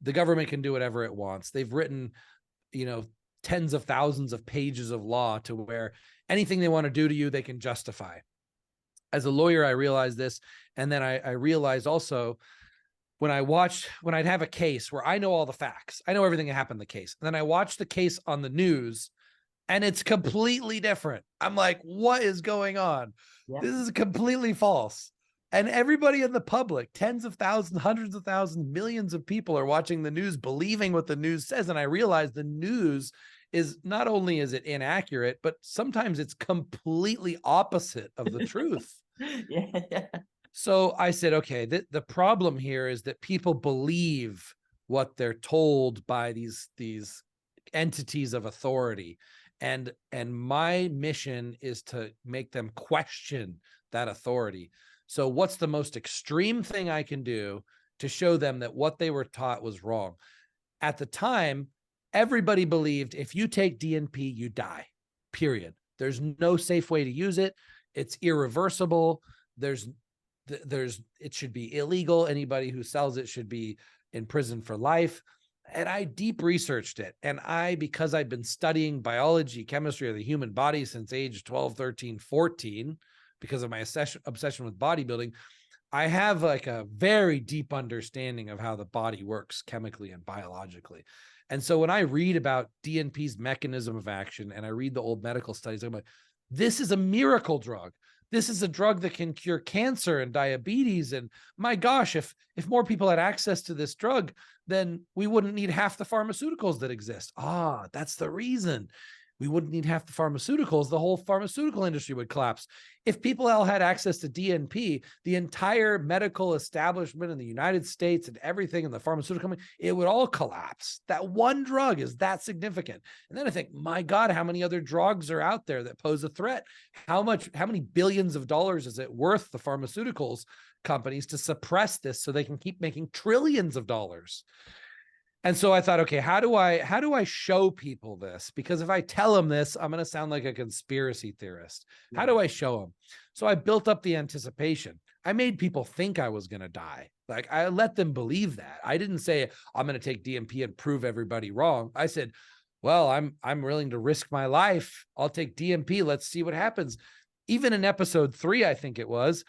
the government can do whatever it wants. They've written, tens of thousands of pages of law to where anything they want to do to you, they can justify. As a lawyer, I realized this. And then I realized also when I'd have a case where I know all the facts, I know everything that happened in the case. And then I watch the case on the news and it's completely different. I'm like, what is going on? Yeah. This is completely false. And everybody in the public, tens of thousands, hundreds of thousands, millions of people are watching the news, believing what the news says. And I realized the news is not only is it inaccurate, but sometimes it's completely opposite of the truth. Yeah. So I said, okay, the problem here is that people believe what they're told by these entities of authority. And my mission is to make them question that authority. So what's the most extreme thing I can do to show them that what they were taught was wrong? At the time, everybody believed if you take DNP, you die, period. There's no safe way to use it. It's irreversible. It should be illegal. Anybody who sells it should be in prison for life. And I deep researched it. And because I've been studying biology, chemistry of the human body since age 12, 13, 14, because of my obsession with bodybuilding, I have like a very deep understanding of how the body works chemically and biologically. And so when I read about DNP's mechanism of action and I read the old medical studies, I'm like, this is a miracle drug. This is a drug that can cure cancer and diabetes. And my gosh, if more people had access to this drug, then we wouldn't need half the pharmaceuticals that exist. That's the reason. We wouldn't need half the pharmaceuticals. The whole pharmaceutical industry would collapse. If people all had access to DNP, the entire medical establishment in the United States and everything in the pharmaceutical company, it would all collapse. That one drug is that significant. And then I think, my God, how many other drugs are out there that pose a threat? How many billions of dollars is it worth the pharmaceuticals companies to suppress this so they can keep making trillions of dollars? And so I thought, okay, how do I show people this? Because if I tell them this, I'm going to sound like a conspiracy theorist. Yeah. How do I show them? So I built up the anticipation. I made people think I was going to die. Like I let them believe that. I didn't say I'm going to take DNP and prove everybody wrong. I said, well, I'm willing to risk my life. I'll take DNP. Let's see what happens. Even in episode 3, I think it was,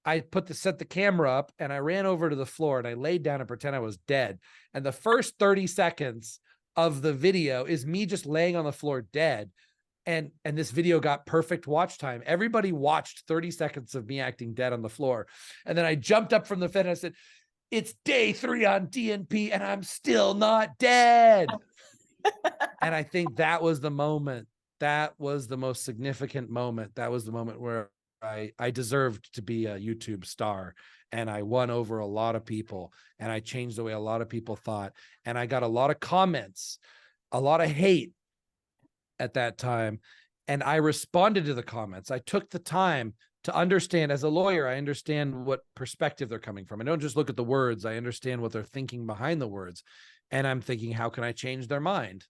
I set the camera up and I ran over to the floor and I laid down and pretend I was dead. And the first 30 seconds of the video is me just laying on the floor dead. And this video got perfect watch time. Everybody watched 30 seconds of me acting dead on the floor. And then I jumped up from the bed and I said, it's day 3 on DNP and I'm still not dead. And I think that was the moment. That was the most significant moment. That was the moment where I deserved to be a YouTube star, and I won over a lot of people, and I changed the way a lot of people thought. And I got a lot of comments, a lot of hate at that time. And I responded to the comments. I took the time to understand. As a lawyer, I understand what perspective they're coming from. I don't just look at the words. I understand what they're thinking behind the words. And I'm thinking, how can I change their mind?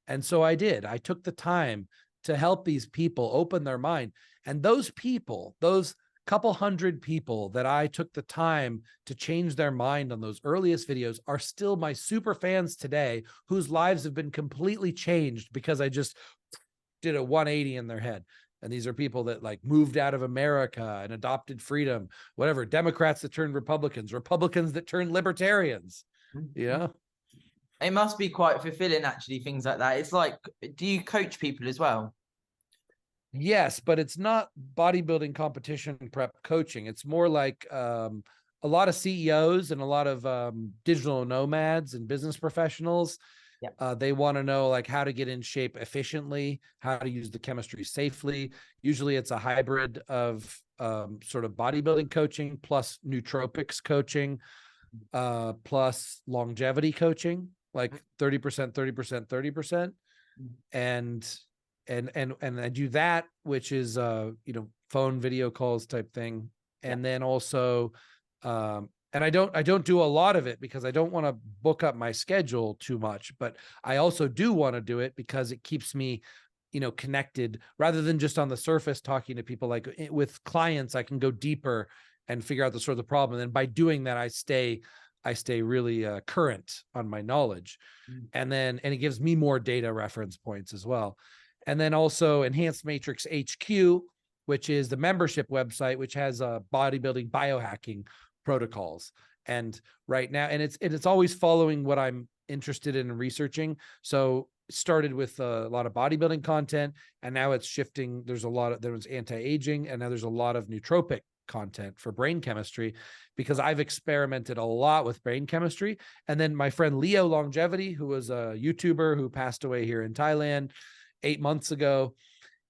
And so I did. I took the time to help these people open their mind. And those people, those couple hundred people that I took the time to change their mind on those earliest videos are still my super fans today, whose lives have been completely changed because I just did a 180 in their head. And these are people that like moved out of America and adopted freedom, whatever, Democrats that turned Republicans, Republicans that turned libertarians. Yeah. It must be quite fulfilling, actually, things like that. It's like, do you coach people as well? Yes, but it's not bodybuilding competition prep coaching. It's more like a lot of CEOs and a lot of digital nomads and business professionals. Yep. They want to know like how to get in shape efficiently, how to use the chemistry safely. Usually it's a hybrid of sort of bodybuilding coaching plus nootropics coaching, plus longevity coaching, like 30%, 30%, 30%. And I do that, which is phone video calls type thing. And then also and I don't do a lot of it because I don't want to book up my schedule too much, but I also do want to do it because it keeps me connected rather than just on the surface talking to people. Like with clients, I can go deeper and figure out the sort of the problem. And by doing that, I stay I stay really current on my knowledge. And it gives me more data reference points as well. And then also Enhanced Matrix HQ, which is the membership website, which has bodybuilding biohacking protocols. And right now, and it's always following what I'm interested in researching. So it started with a lot of bodybuilding content, and now it's shifting. There was anti-aging, and now there's a lot of nootropic content for brain chemistry, because I've experimented a lot with brain chemistry. And then my friend Leo Longevity, who was a YouTuber who passed away here in Thailand 8 months ago,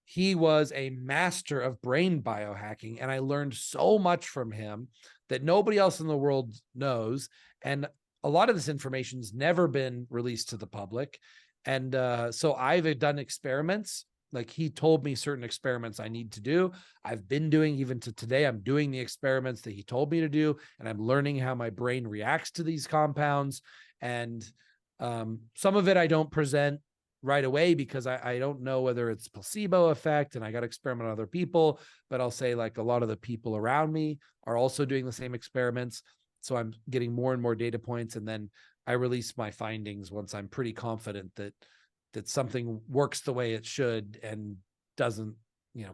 he was a master of brain biohacking. And I learned so much from him that nobody else in the world knows. And a lot of this information's never been released to the public. And so I've done experiments. Like, he told me certain experiments I need to do. I've been doing, even to today, I'm doing the experiments that he told me to do. And I'm learning how my brain reacts to these compounds. And some of it I don't present right away, because I don't know whether it's placebo effect, and I got to experiment on other people. But I'll say, like, a lot of the people around me are also doing the same experiments. So I'm getting more and more data points. And then I release my findings once I'm pretty confident that something works the way it should and doesn't,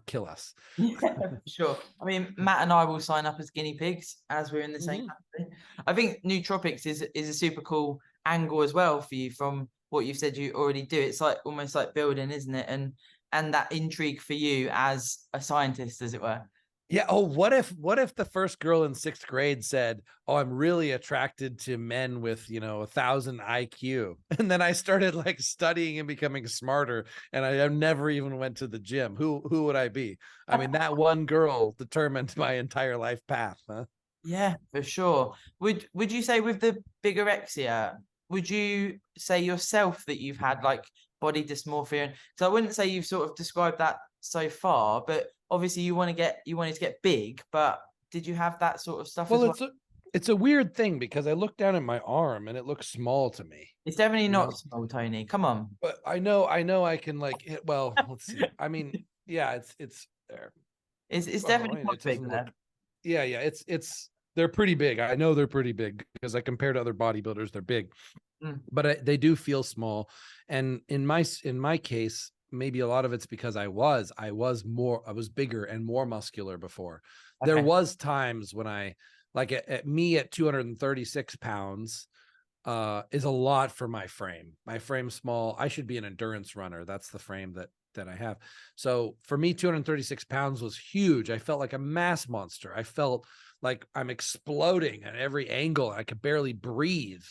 kill us. Yeah, for sure. I mean, Matt and I will sign up as guinea pigs, as we're in the same country. I think nootropics is a super cool angle as well for you, from what you've said you already do. It's like almost like building, isn't it? And that intrigue for you as a scientist, as it were. Yeah. Oh, what if the first girl in 6th grade said, "Oh, I'm really attracted to men with, 1,000 IQ." And then I started like studying and becoming smarter, and I never even went to the gym. Who would I be? I mean, that one girl determined my entire life path, huh? Yeah, for sure. Would you say with the bigorexia, would you say yourself that you've had like body dysmorphia? So I wouldn't say you've sort of described that so far, but obviously you wanted to get big, but did you have that sort of stuff as well? It's a weird thing, because I look down at my arm and it looks small to me. It's definitely not small, Tony. Come on. But I know I can like hit. Well, let's see. I mean, yeah, it's there. It's Oh, definitely it quite big doesn't there. look. Yeah, it's they're pretty big. I know they're pretty big, because I compare to other bodybuilders, they're big, but they do feel small. And in my case, maybe a lot of it's because I was bigger and more muscular before. There Okay. was times when I, like, at me at 236 pounds is a lot for my frame. My frame's small. I should be an endurance runner. That's the frame that I have. So for me, 236 pounds was huge. I felt like a mass monster. I felt like I'm exploding at every angle. I could barely breathe.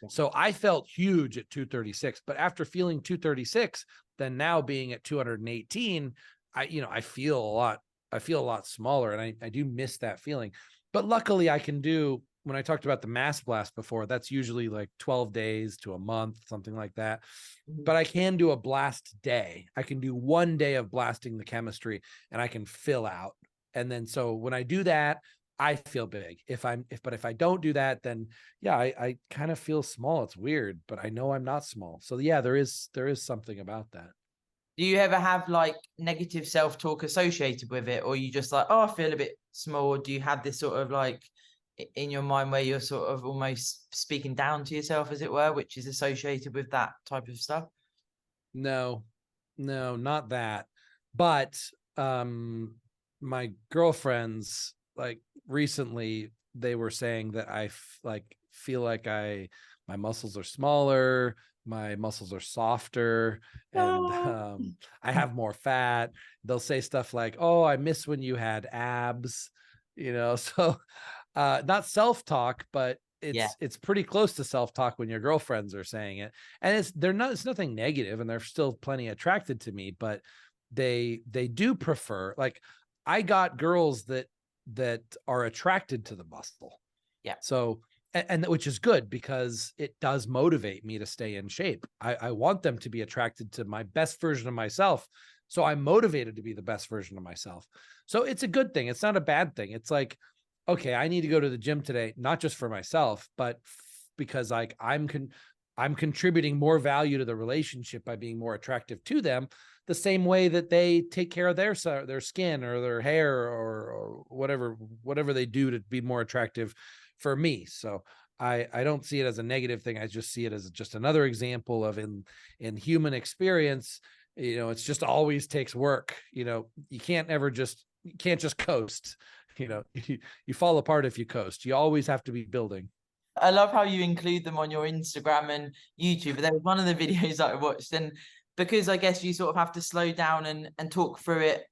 So I felt huge at 236, but after feeling 236, then now being at 218, I feel a lot smaller, and I do miss that feeling. But luckily I can do, when I talked about the mass blast before, that's usually like 12 days to a month, something like that. But I can do a blast day. I can do 1 day of blasting the chemistry, and I can fill out. And then, so when I do that, I feel big. But if I don't do that, then yeah, I kind of feel small. It's weird, but I know I'm not small. So yeah, there is something about that. Do you ever have like negative self-talk associated with it, or you just like, oh, I feel a bit small? Do you have this sort of like in your mind where you're sort of almost speaking down to yourself, as it were, which is associated with that type of stuff? No, not that. But my girlfriends, like, recently, they were saying that I feel like my muscles are smaller, my muscles are softer, and I have more fat. They'll say stuff like, "Oh, I miss when you had abs," So not self-talk, but it's pretty close to self-talk when your girlfriends are saying it. And it's nothing negative, and they're still plenty attracted to me, but they do prefer, like, I got girls that are attracted to the muscle. Yeah. So, and which is good, because it does motivate me to stay in shape. I want them to be attracted to my best version of myself. So I'm motivated to be the best version of myself. So it's a good thing. It's not a bad thing. It's like, okay, I need to go to the gym today, not just for myself, but because, like, I'm contributing more value to the relationship by being more attractive to them, the same way that they take care of their skin or their hair or whatever they do to be more attractive for me. So I don't see it as a negative thing. I just see it as just another example of in human experience, it's just always takes work. You can't just coast. You fall apart if you coast. You always have to be building. I love how you include them on your Instagram and YouTube. There was one of the videos that I watched, and because I guess you sort of have to slow down and talk through it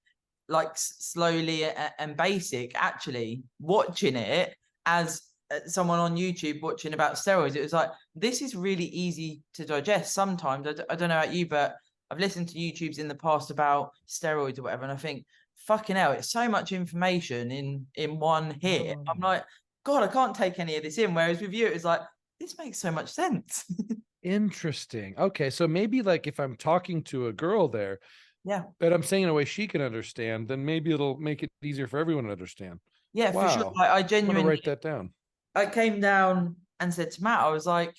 like slowly and basic, actually watching it as someone on YouTube watching about steroids, it was like, this is really easy to digest sometimes. I don't know about you, but I've listened to YouTubes in the past about steroids or whatever, and I think, fucking hell, it's so much information in one hit. I'm like, God, I can't take any of this in. Whereas with you, it was like, this makes so much sense. Interesting. Okay, so maybe like if I'm talking to a girl there, yeah, but I'm saying in a way she can understand, then maybe it'll make it easier for everyone to understand. Yeah, wow. For sure. I genuinely I'm gonna write that down. I came down and said to Matt, I was like,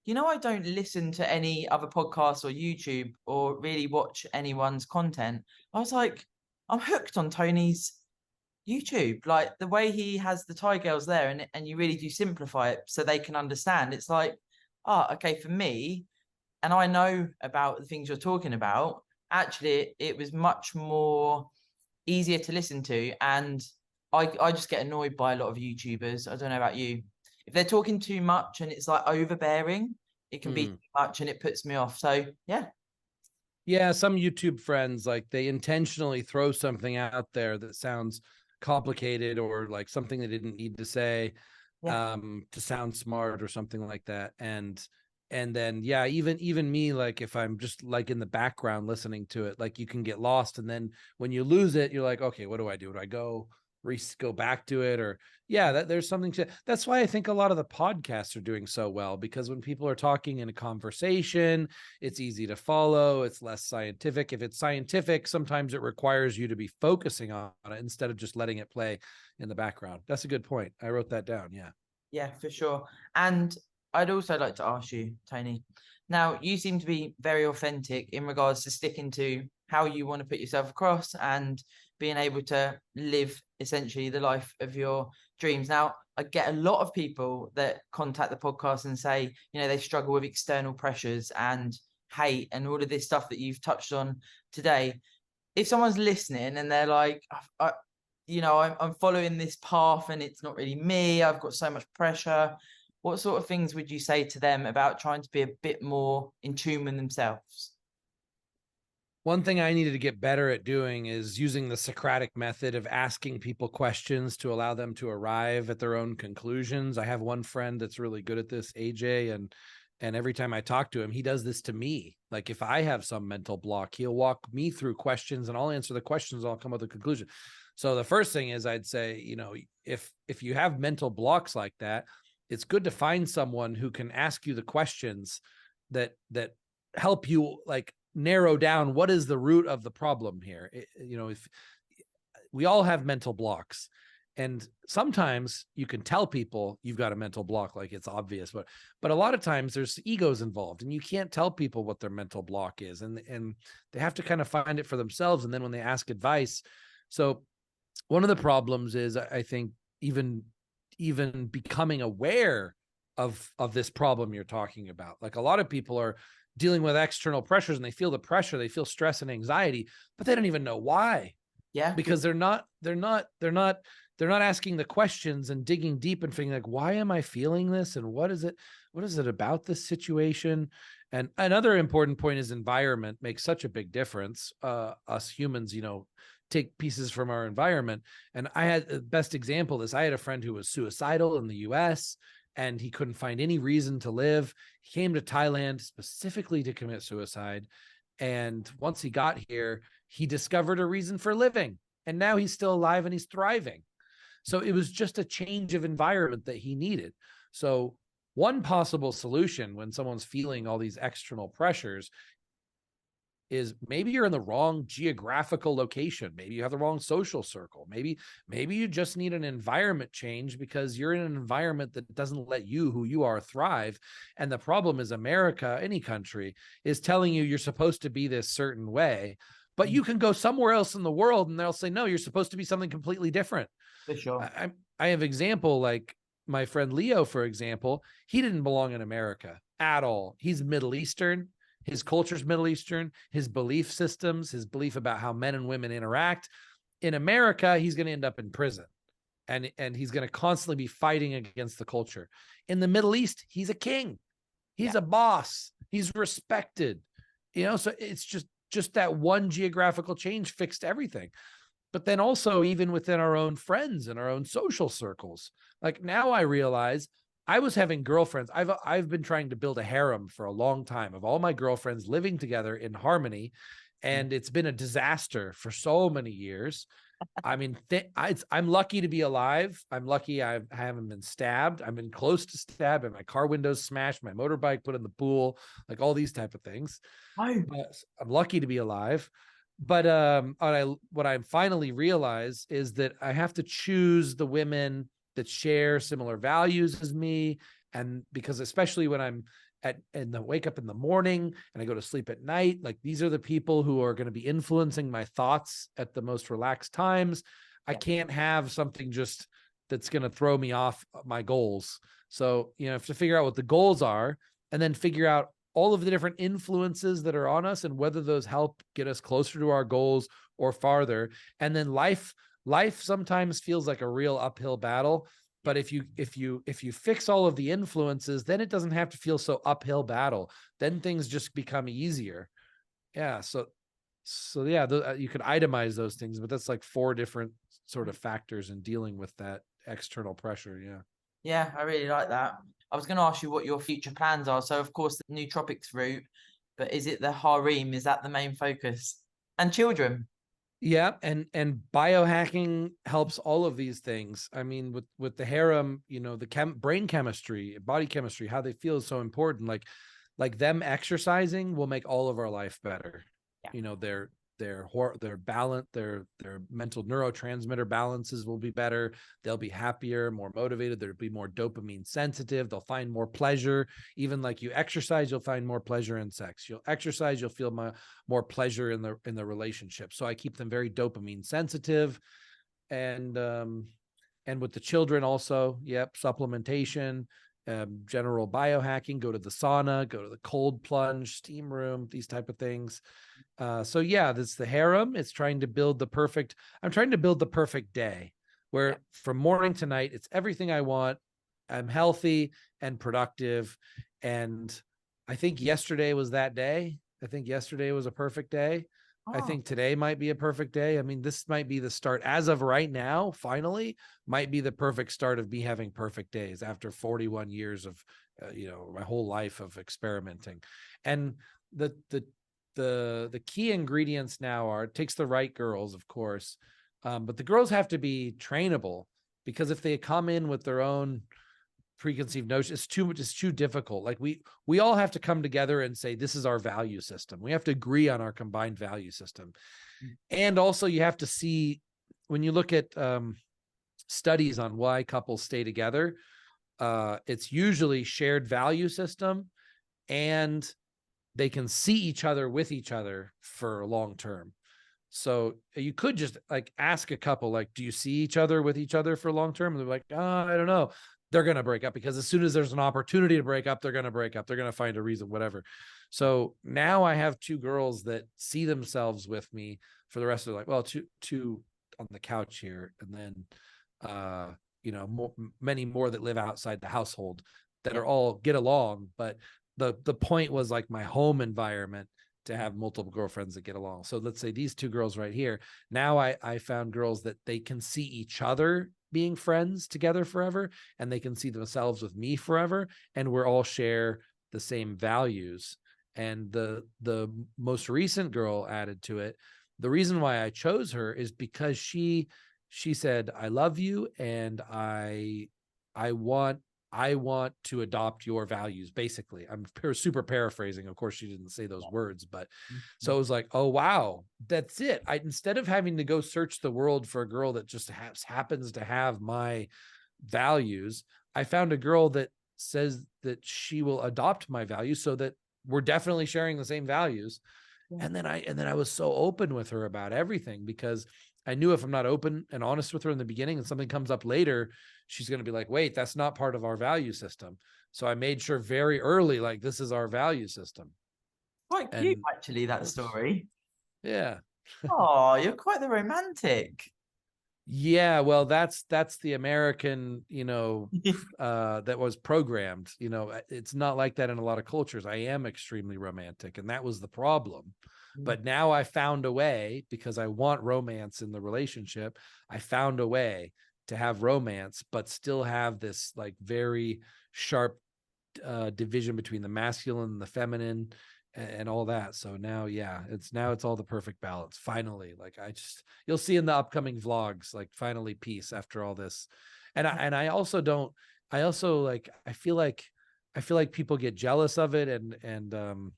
I don't listen to any other podcasts or YouTube or really watch anyone's content. I was like, I'm hooked on Tony's YouTube. Like the way he has the Thai girls there, and you really do simplify it so they can understand. It's like, okay, for me, and I know about the things you're talking about, actually it was much more easier to listen to. And I just get annoyed by a lot of YouTubers. I don't know about you. If they're talking too much and it's like overbearing, it can be too much and it puts me off. So yeah. Yeah, some YouTube friends, like they intentionally throw something out there that sounds complicated or like something they didn't need to say to sound smart or something like that. And then yeah, even me, like if I'm just like in the background listening to it, like you can get lost, and then when you lose it, you're like, okay, what do I do? Do I go back to it? Or there's something to. That's why I think a lot of the podcasts are doing so well, because when people are talking in a conversation, it's easy to follow, it's less scientific. If it's scientific, sometimes it requires you to be focusing on it instead of just letting it play in the background. That's a good point. I wrote that down. Yeah, for sure. And I'd also like to ask you, Tony, now you seem to be very authentic in regards to sticking to how you want to put yourself across and being able to live essentially the life of your dreams. Now, I get a lot of people that contact the podcast and say, they struggle with external pressures and hate and all of this stuff that you've touched on today. If someone's listening and they're like, I'm following this path and it's not really me, I've got so much pressure, what sort of things would you say to them about trying to be a bit more in tune with themselves? One thing I needed to get better at doing is using the Socratic method of asking people questions to allow them to arrive at their own conclusions. I have one friend that's really good at this, AJ, and every time I talk to him, he does this to me. Like if I have some mental block, he'll walk me through questions and I'll answer the questions, I'll come up with a conclusion. So the first thing is I'd say, if you have mental blocks like that, it's good to find someone who can ask you the questions that help you like narrow down what is the root of the problem here. If we all have mental blocks, and sometimes you can tell people you've got a mental block, like it's obvious, but a lot of times there's egos involved and you can't tell people what their mental block is, and they have to kind of find it for themselves. And then when they ask advice, so one of the problems is, I think, even becoming aware of this problem you're talking about. Like a lot of people are dealing with external pressures and they feel the pressure, they feel stress and anxiety, but they don't even know why. Yeah. Because they're not asking the questions and digging deep and thinking like, why am I feeling this? And what is it about this situation? And another important point is environment makes such a big difference. Us humans, take pieces from our environment. And I had the best example of this. I had a friend who was suicidal in the US and he couldn't find any reason to live. He came to Thailand specifically to commit suicide. And once he got here, he discovered a reason for living. And now he's still alive and he's thriving. So it was just a change of environment that he needed. So one possible solution when someone's feeling all these external pressures is maybe you're in the wrong geographical location. Maybe you have the wrong social circle. Maybe you just need an environment change because you're in an environment that doesn't let you, who you are, thrive. And the problem is America, any country, is telling you you're supposed to be this certain way, but you can go somewhere else in the world and they'll say, no, you're supposed to be something completely different. For sure. I have example, like my friend Leo, for example, he didn't belong in America at all. He's Middle Eastern. His culture's Middle Eastern, his belief systems, his belief about how men and women interact. In America, he's going to end up in prison, and he's going to constantly be fighting against the culture. In the Middle East, he's a king. He's a boss. He's respected. So it's just that one geographical change fixed everything. But then also, even within our own friends and our own social circles, like now I realize I was having girlfriends. I've been trying to build a harem for a long time of all my girlfriends living together in harmony, and it's been a disaster for so many years. I mean, I'm lucky to be alive. I'm lucky I haven't been stabbed. I've been close to stabbed, and my car windows smashed, my motorbike put in the pool, like all these type of things. But I'm lucky to be alive. But what I finally realize is that I have to choose the women that share similar values as me. And because especially when I'm wake up in the morning and I go to sleep at night, like these are the people who are going to be influencing my thoughts at the most relaxed times. I can't have something just that's going to throw me off my goals. So, I have to figure out what the goals are and then figure out all of the different influences that are on us and whether those help get us closer to our goals or farther. And then life sometimes feels like a real uphill battle, but if you fix all of the influences, then it doesn't have to feel so uphill battle. Then things just become easier. Yeah. So yeah, you could itemize those things, but that's like 4 different sort of factors in dealing with that external pressure. Yeah. Yeah, I really like that. I was going to ask you what your future plans are. So of course the nootropics route, but is it the harem? Is that the main focus? And children? Yeah, and biohacking helps all of these things. I mean, with the harem, the brain chemistry, body chemistry, how they feel is so important. Like them exercising will make all of our life better. Yeah. Their balance, their mental neurotransmitter balances will be better. They'll be happier, more motivated. They'll be more dopamine sensitive. They'll find more pleasure. Even like you exercise, you'll find more pleasure in sex. You'll exercise, you'll feel more pleasure in the relationship. So I keep them very dopamine sensitive. And with the children also, supplementation, general biohacking, go to the sauna, go to the cold plunge, steam room, these type of things. So yeah, that's the harem. I'm trying to build the perfect day where from morning to night, it's everything I want. I'm healthy and productive. And I think yesterday was that day. I think yesterday was a perfect day. I think today might be a perfect day. I mean, this might be the start as of right now, finally might be the perfect start of me having perfect days after 41 years of, my whole life of experimenting. And the key ingredients now are, it takes the right girls, of course. But the girls have to be trainable, because if they come in with their own preconceived notion, it's too difficult. Like we all have to come together and say, this is our value system. We have to agree on our combined value system. And also you have to see, when you look at studies on why couples stay together, it's usually shared value system, and they can see each other with each other for long term. So you could just like ask a couple, like, do you see each other with each other for long term? And they're like, I don't know. They're going to break up, because as soon as there's an opportunity to break up, they're going to break up. They're going to find a reason, whatever. So now I have 2 girls that see themselves with me for the rest of their life. Well, two on the couch here. And then, many more that live outside the household that are all get along. But the point was like my home environment to have multiple girlfriends that get along. So let's say these 2 girls right here. Now I found girls that they can see each other being friends together forever, and they can see themselves with me forever, and we're all share the same values. And the most recent girl added to it. The reason why I chose her is because she said, I love you, and I want to adopt your values. Basically, I'm super paraphrasing. Of course, she didn't say those words, but so it was like, oh, wow, that's it. Instead of having to go search the world for a girl that just happens to have my values, I found a girl that says that she will adopt my values, so that we're definitely sharing the same values. And then I was so open with her about everything, because I knew if I'm not open and honest with her in the beginning and something comes up later, she's going to be like, wait, that's not part of our value system. So I made sure very early, like, this is our value system. Quite cute, And actually, that story. yeah. Oh, you're quite the romantic. Yeah, well, that's the American, that was programmed. It's not like that in a lot of cultures. I am extremely romantic, and that was the problem. But now I found a way, because I want romance in the relationship. I found a way to have romance, but still have this like very sharp division between the masculine and the feminine and all that. So now, yeah, it's all the perfect balance. Finally, like you'll see in the upcoming vlogs, like finally peace after all this. And I also don't, I also like, I feel like people get jealous of it and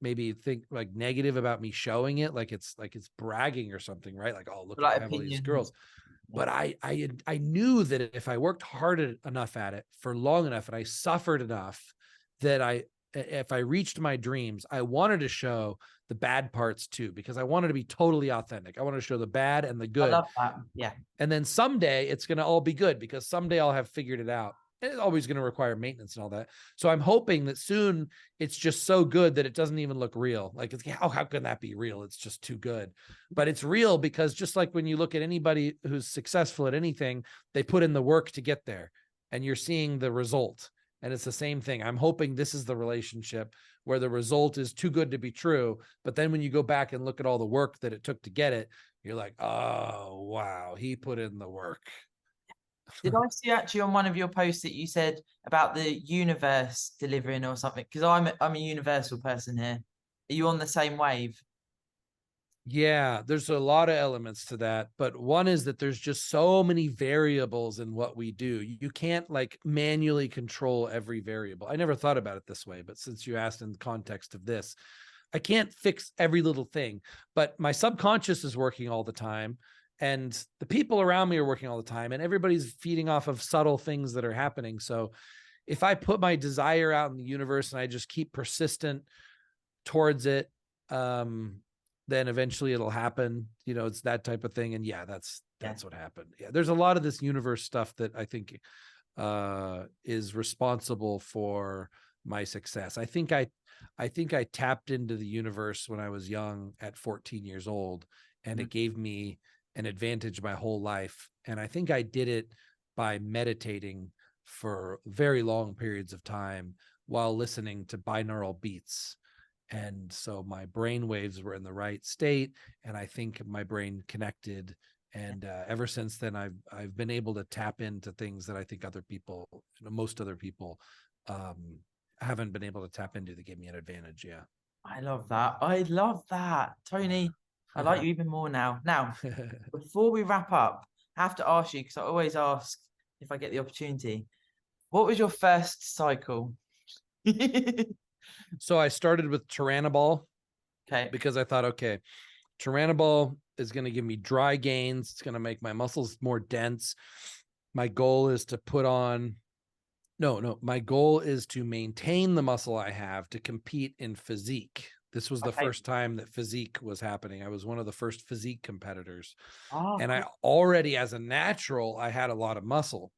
maybe think like negative about me showing it. Like it's bragging or something, right? Like, oh, look Like at all these opinions. girls. But I knew that if I worked hard enough at it for long enough and I suffered enough, that if I reached my dreams, I wanted to show the bad parts too, because I wanted to be totally authentic. I wanted to show the bad and the I good. love that. Yeah. And then someday it's going to all be good, because someday I'll have figured it out. And it's always going to require maintenance and all that. So I'm hoping that soon it's just so good that it doesn't even look real. Like, how can that be real? It's just too good. But it's real because just like when you look at anybody who's successful at anything, they put in the work to get there and you're seeing the result. And it's the same thing. I'm hoping this is the relationship where the result is too good to be true. But then when you go back and look at all the work that it took to get it, you're like, oh, wow, he put in the work. Did I see actually on one of your posts that you said about the universe delivering or something? Because I'm a universal person here. Are you on the same wave? Yeah, there's a lot of elements to that, but one is that there's just so many variables in what we do. You can't like manually control every variable. I never thought about it this way, but since you asked in the context of this, I can't fix every little thing, but my subconscious is working all the time, and the people around me are working all the time, and everybody's feeding off of subtle things that are happening. So if I put my desire out in the universe and I just keep persistent towards it, then eventually it'll happen. It's that type of thing. And yeah, that's what happened. Yeah, there's a lot of this universe stuff that I think is responsible for my success. I think I tapped into the universe when I was young at 14 years old, and it gave me an advantage my whole life. And I think I did it by meditating for very long periods of time while listening to binaural beats. And so my brain waves were in the right state, and I think my brain connected. And ever since then, I've been able to tap into things that I think other people, most other people, haven't been able to tap into that gave me an advantage. Yeah. I love that. I love that. Tony, I like you even more now. Now, before we wrap up, I have to ask you, because I always ask if I get the opportunity, what was your first cycle? So I started with Tyrannobol Okay. because I thought, okay, Tyrannobol is going to give me dry gains. It's going to make my muscles more dense. My goal is to put on, my goal is to maintain the muscle I have to compete in physique. This was the first time that physique was happening. I was one of the first physique competitors. And I already, as a natural, I had a lot of muscle.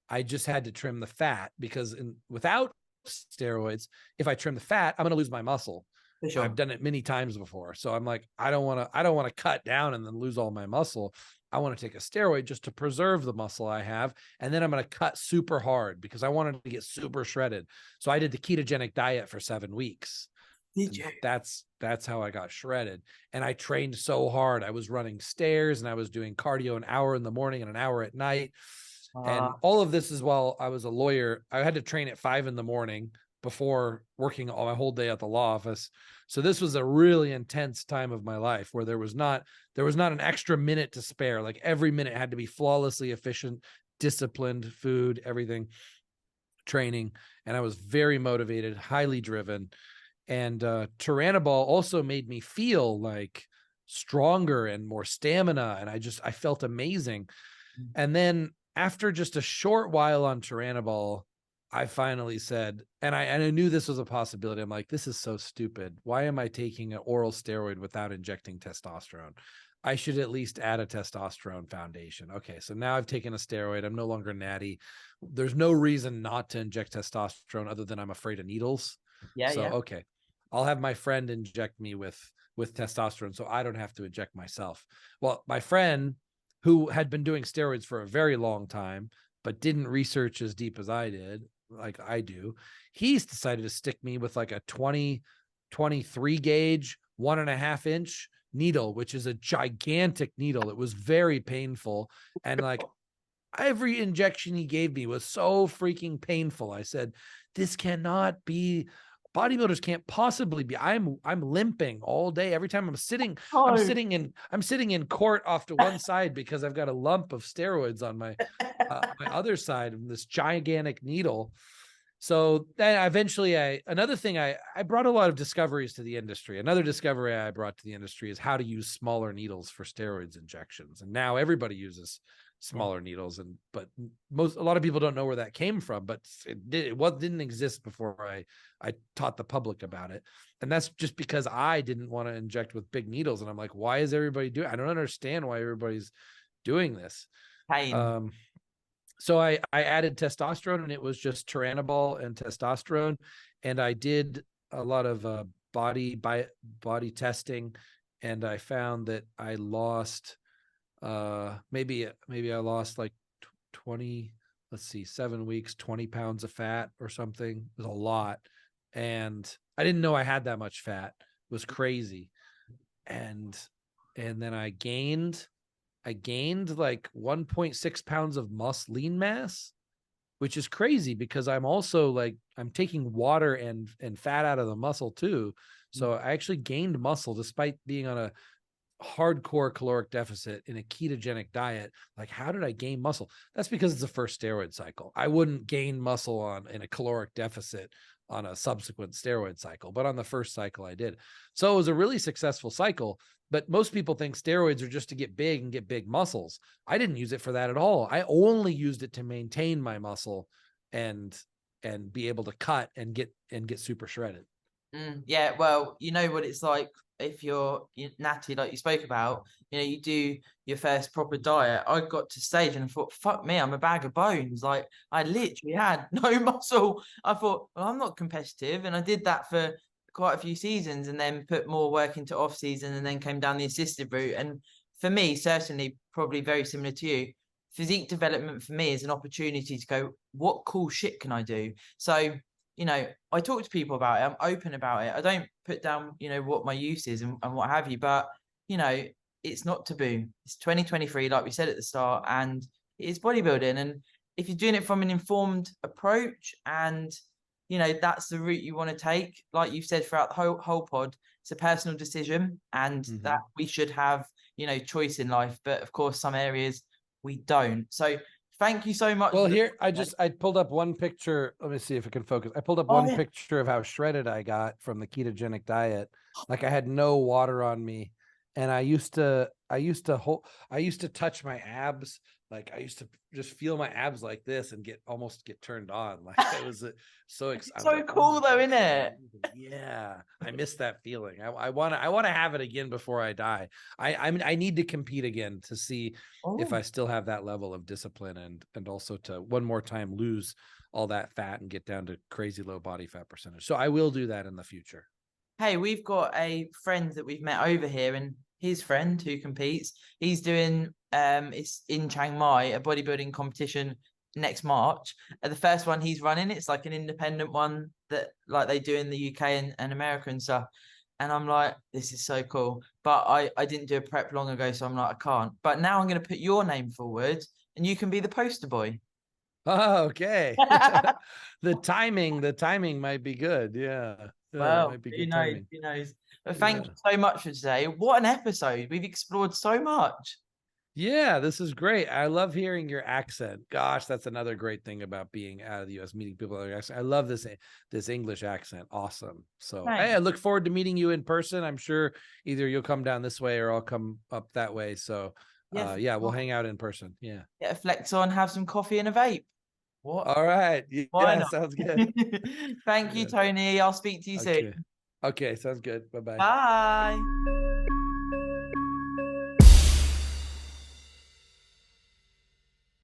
I just had to trim the fat, because without steroids, if I trim the fat, I'm going to lose my muscle. Sure. I've done it many times before. So I'm like, I don't want to cut down and then lose all my muscle. I want to take a steroid just to preserve the muscle I have. And then I'm going to cut super hard because I wanted to get super shredded. So I did the ketogenic diet for 7 weeks. That's how I got shredded. And I trained so hard. I was running stairs and I was doing cardio an hour in the morning and an hour at night. And all of this is while I was a lawyer. I had to train at 5 a.m. before working all my whole day at the law office. So this was a really intense time of my life where there was not an extra minute to spare. Like every minute had to be flawlessly efficient, disciplined, food, everything, training. And I was very motivated, highly driven. And Tyrannobol also made me feel like stronger and more stamina. And I felt amazing. And then after just a short while on Tyrannobol, I finally said, and I knew this was a possibility. I'm like, this is so stupid. Why am I taking an oral steroid without injecting testosterone? I should at least add a testosterone foundation. Okay, so now I've taken a steroid. I'm no longer natty. There's no reason not to inject testosterone other than I'm afraid of needles. Yeah, So yeah. okay, I'll have my friend inject me with testosterone, so I don't have to inject myself. Well, my friend who had been doing steroids for a very long time, but didn't research as deep as I did, like I do, he's decided to stick me with like a 23 gauge, 1.5 inch needle, which is a gigantic needle. It was very painful. And like every injection he gave me was so freaking painful. I said, this cannot be, bodybuilders can't possibly be. I'm limping all day. Every time I'm sitting in court off to one side because I've got a lump of steroids on my other side of this gigantic needle. So then eventually another thing, I brought a lot of discoveries to the industry. Another discovery I brought to the industry is how to use smaller needles for steroids injections. And now everybody uses smaller needles, but a lot of people don't know where that came from, but it didn't exist before I taught the public about it. And that's just because I didn't want to inject with big needles. And I'm like, why is everybody doing? I don't understand why everybody's doing this. Pain. So I added testosterone, and it was just Turinabol and testosterone. And I did a lot of body testing, and I found that I lost maybe I lost like 7 weeks, 20 pounds of fat or something. It was a lot. And I didn't know I had that much fat. It was crazy. And then I gained like 1.6 pounds of lean mass, which is crazy because I'm also like, I'm taking water and fat out of the muscle too. So I actually gained muscle despite being on a hardcore caloric deficit in a ketogenic diet. Like, how did I gain muscle? That's because it's the first steroid cycle. I wouldn't gain muscle in a caloric deficit on a subsequent steroid cycle, but on the first cycle I did. So it was a really successful cycle. But most people think steroids are just to get big and get big muscles. I didn't use it for that at all. I only used it to maintain my muscle and be able to cut and get super shredded. Yeah, well, you know what it's like if you're natty, like you spoke about. You do your first proper diet. I got to stage and I thought, fuck me, I'm a bag of bones. Like, I literally had no muscle. I thought, well, I'm not competitive, and I did that for quite a few seasons, and then put more work into off season, and then came down the assisted route. And for me, certainly, probably very similar to you, physique development for me is an opportunity to go, what cool shit can I do? So I talk to people about it. I'm open about it. I don't put down, what my use is and what have you. But, it's not taboo. It's 2023, like we said at the start, and it's bodybuilding. And if you're doing it from an informed approach and, that's the route you want to take, like you've said throughout the whole pod, it's a personal decision, and that we should have, choice in life. But of course, some areas we don't. So thank you so much. Well, here I pulled up one picture. Let me see if it can focus. I pulled up one picture of how shredded I got from the ketogenic diet. Like, I had no water on me, and I used to touch my abs. Like, I used to just feel my abs like this and almost get turned on. Like, it was so exciting. So cool though, isn't it? Yeah, I miss that feeling. I want to have it again before I die. I need to compete again to see if I still have that level of discipline, and also to one more time lose all that fat and get down to crazy low body fat percentage. So I will do that in the future. Hey, we've got a friend that we've met over here, and his friend who competes, he's doing it's in Chiang Mai, a bodybuilding competition next March. The first one he's running, it's like an independent one that like they do in the UK and America and stuff. And I'm like, this is so cool. But I didn't do a prep long ago, so I'm like, I can't. But now I'm going to put your name forward, and you can be the poster boy. Oh, okay. The timing might be good. Yeah. Well, might be who good knows? timing. Who knows? But thank you so much for today. What an episode. We've explored so much. Yeah, this is great. I love hearing your accent. Gosh, that's another great thing about being out of the US, meeting people with their accent. I love this English accent. Awesome. So hey, I look forward to meeting you in person. I'm sure either you'll come down this way or I'll come up that way. So yeah, we'll hang out in person. Yeah. Get a flex on, have some coffee and a vape. What? All right. Yeah, sounds good. Thank you, Tony. I'll speak to you soon. Okay, sounds good. Bye-bye. Bye.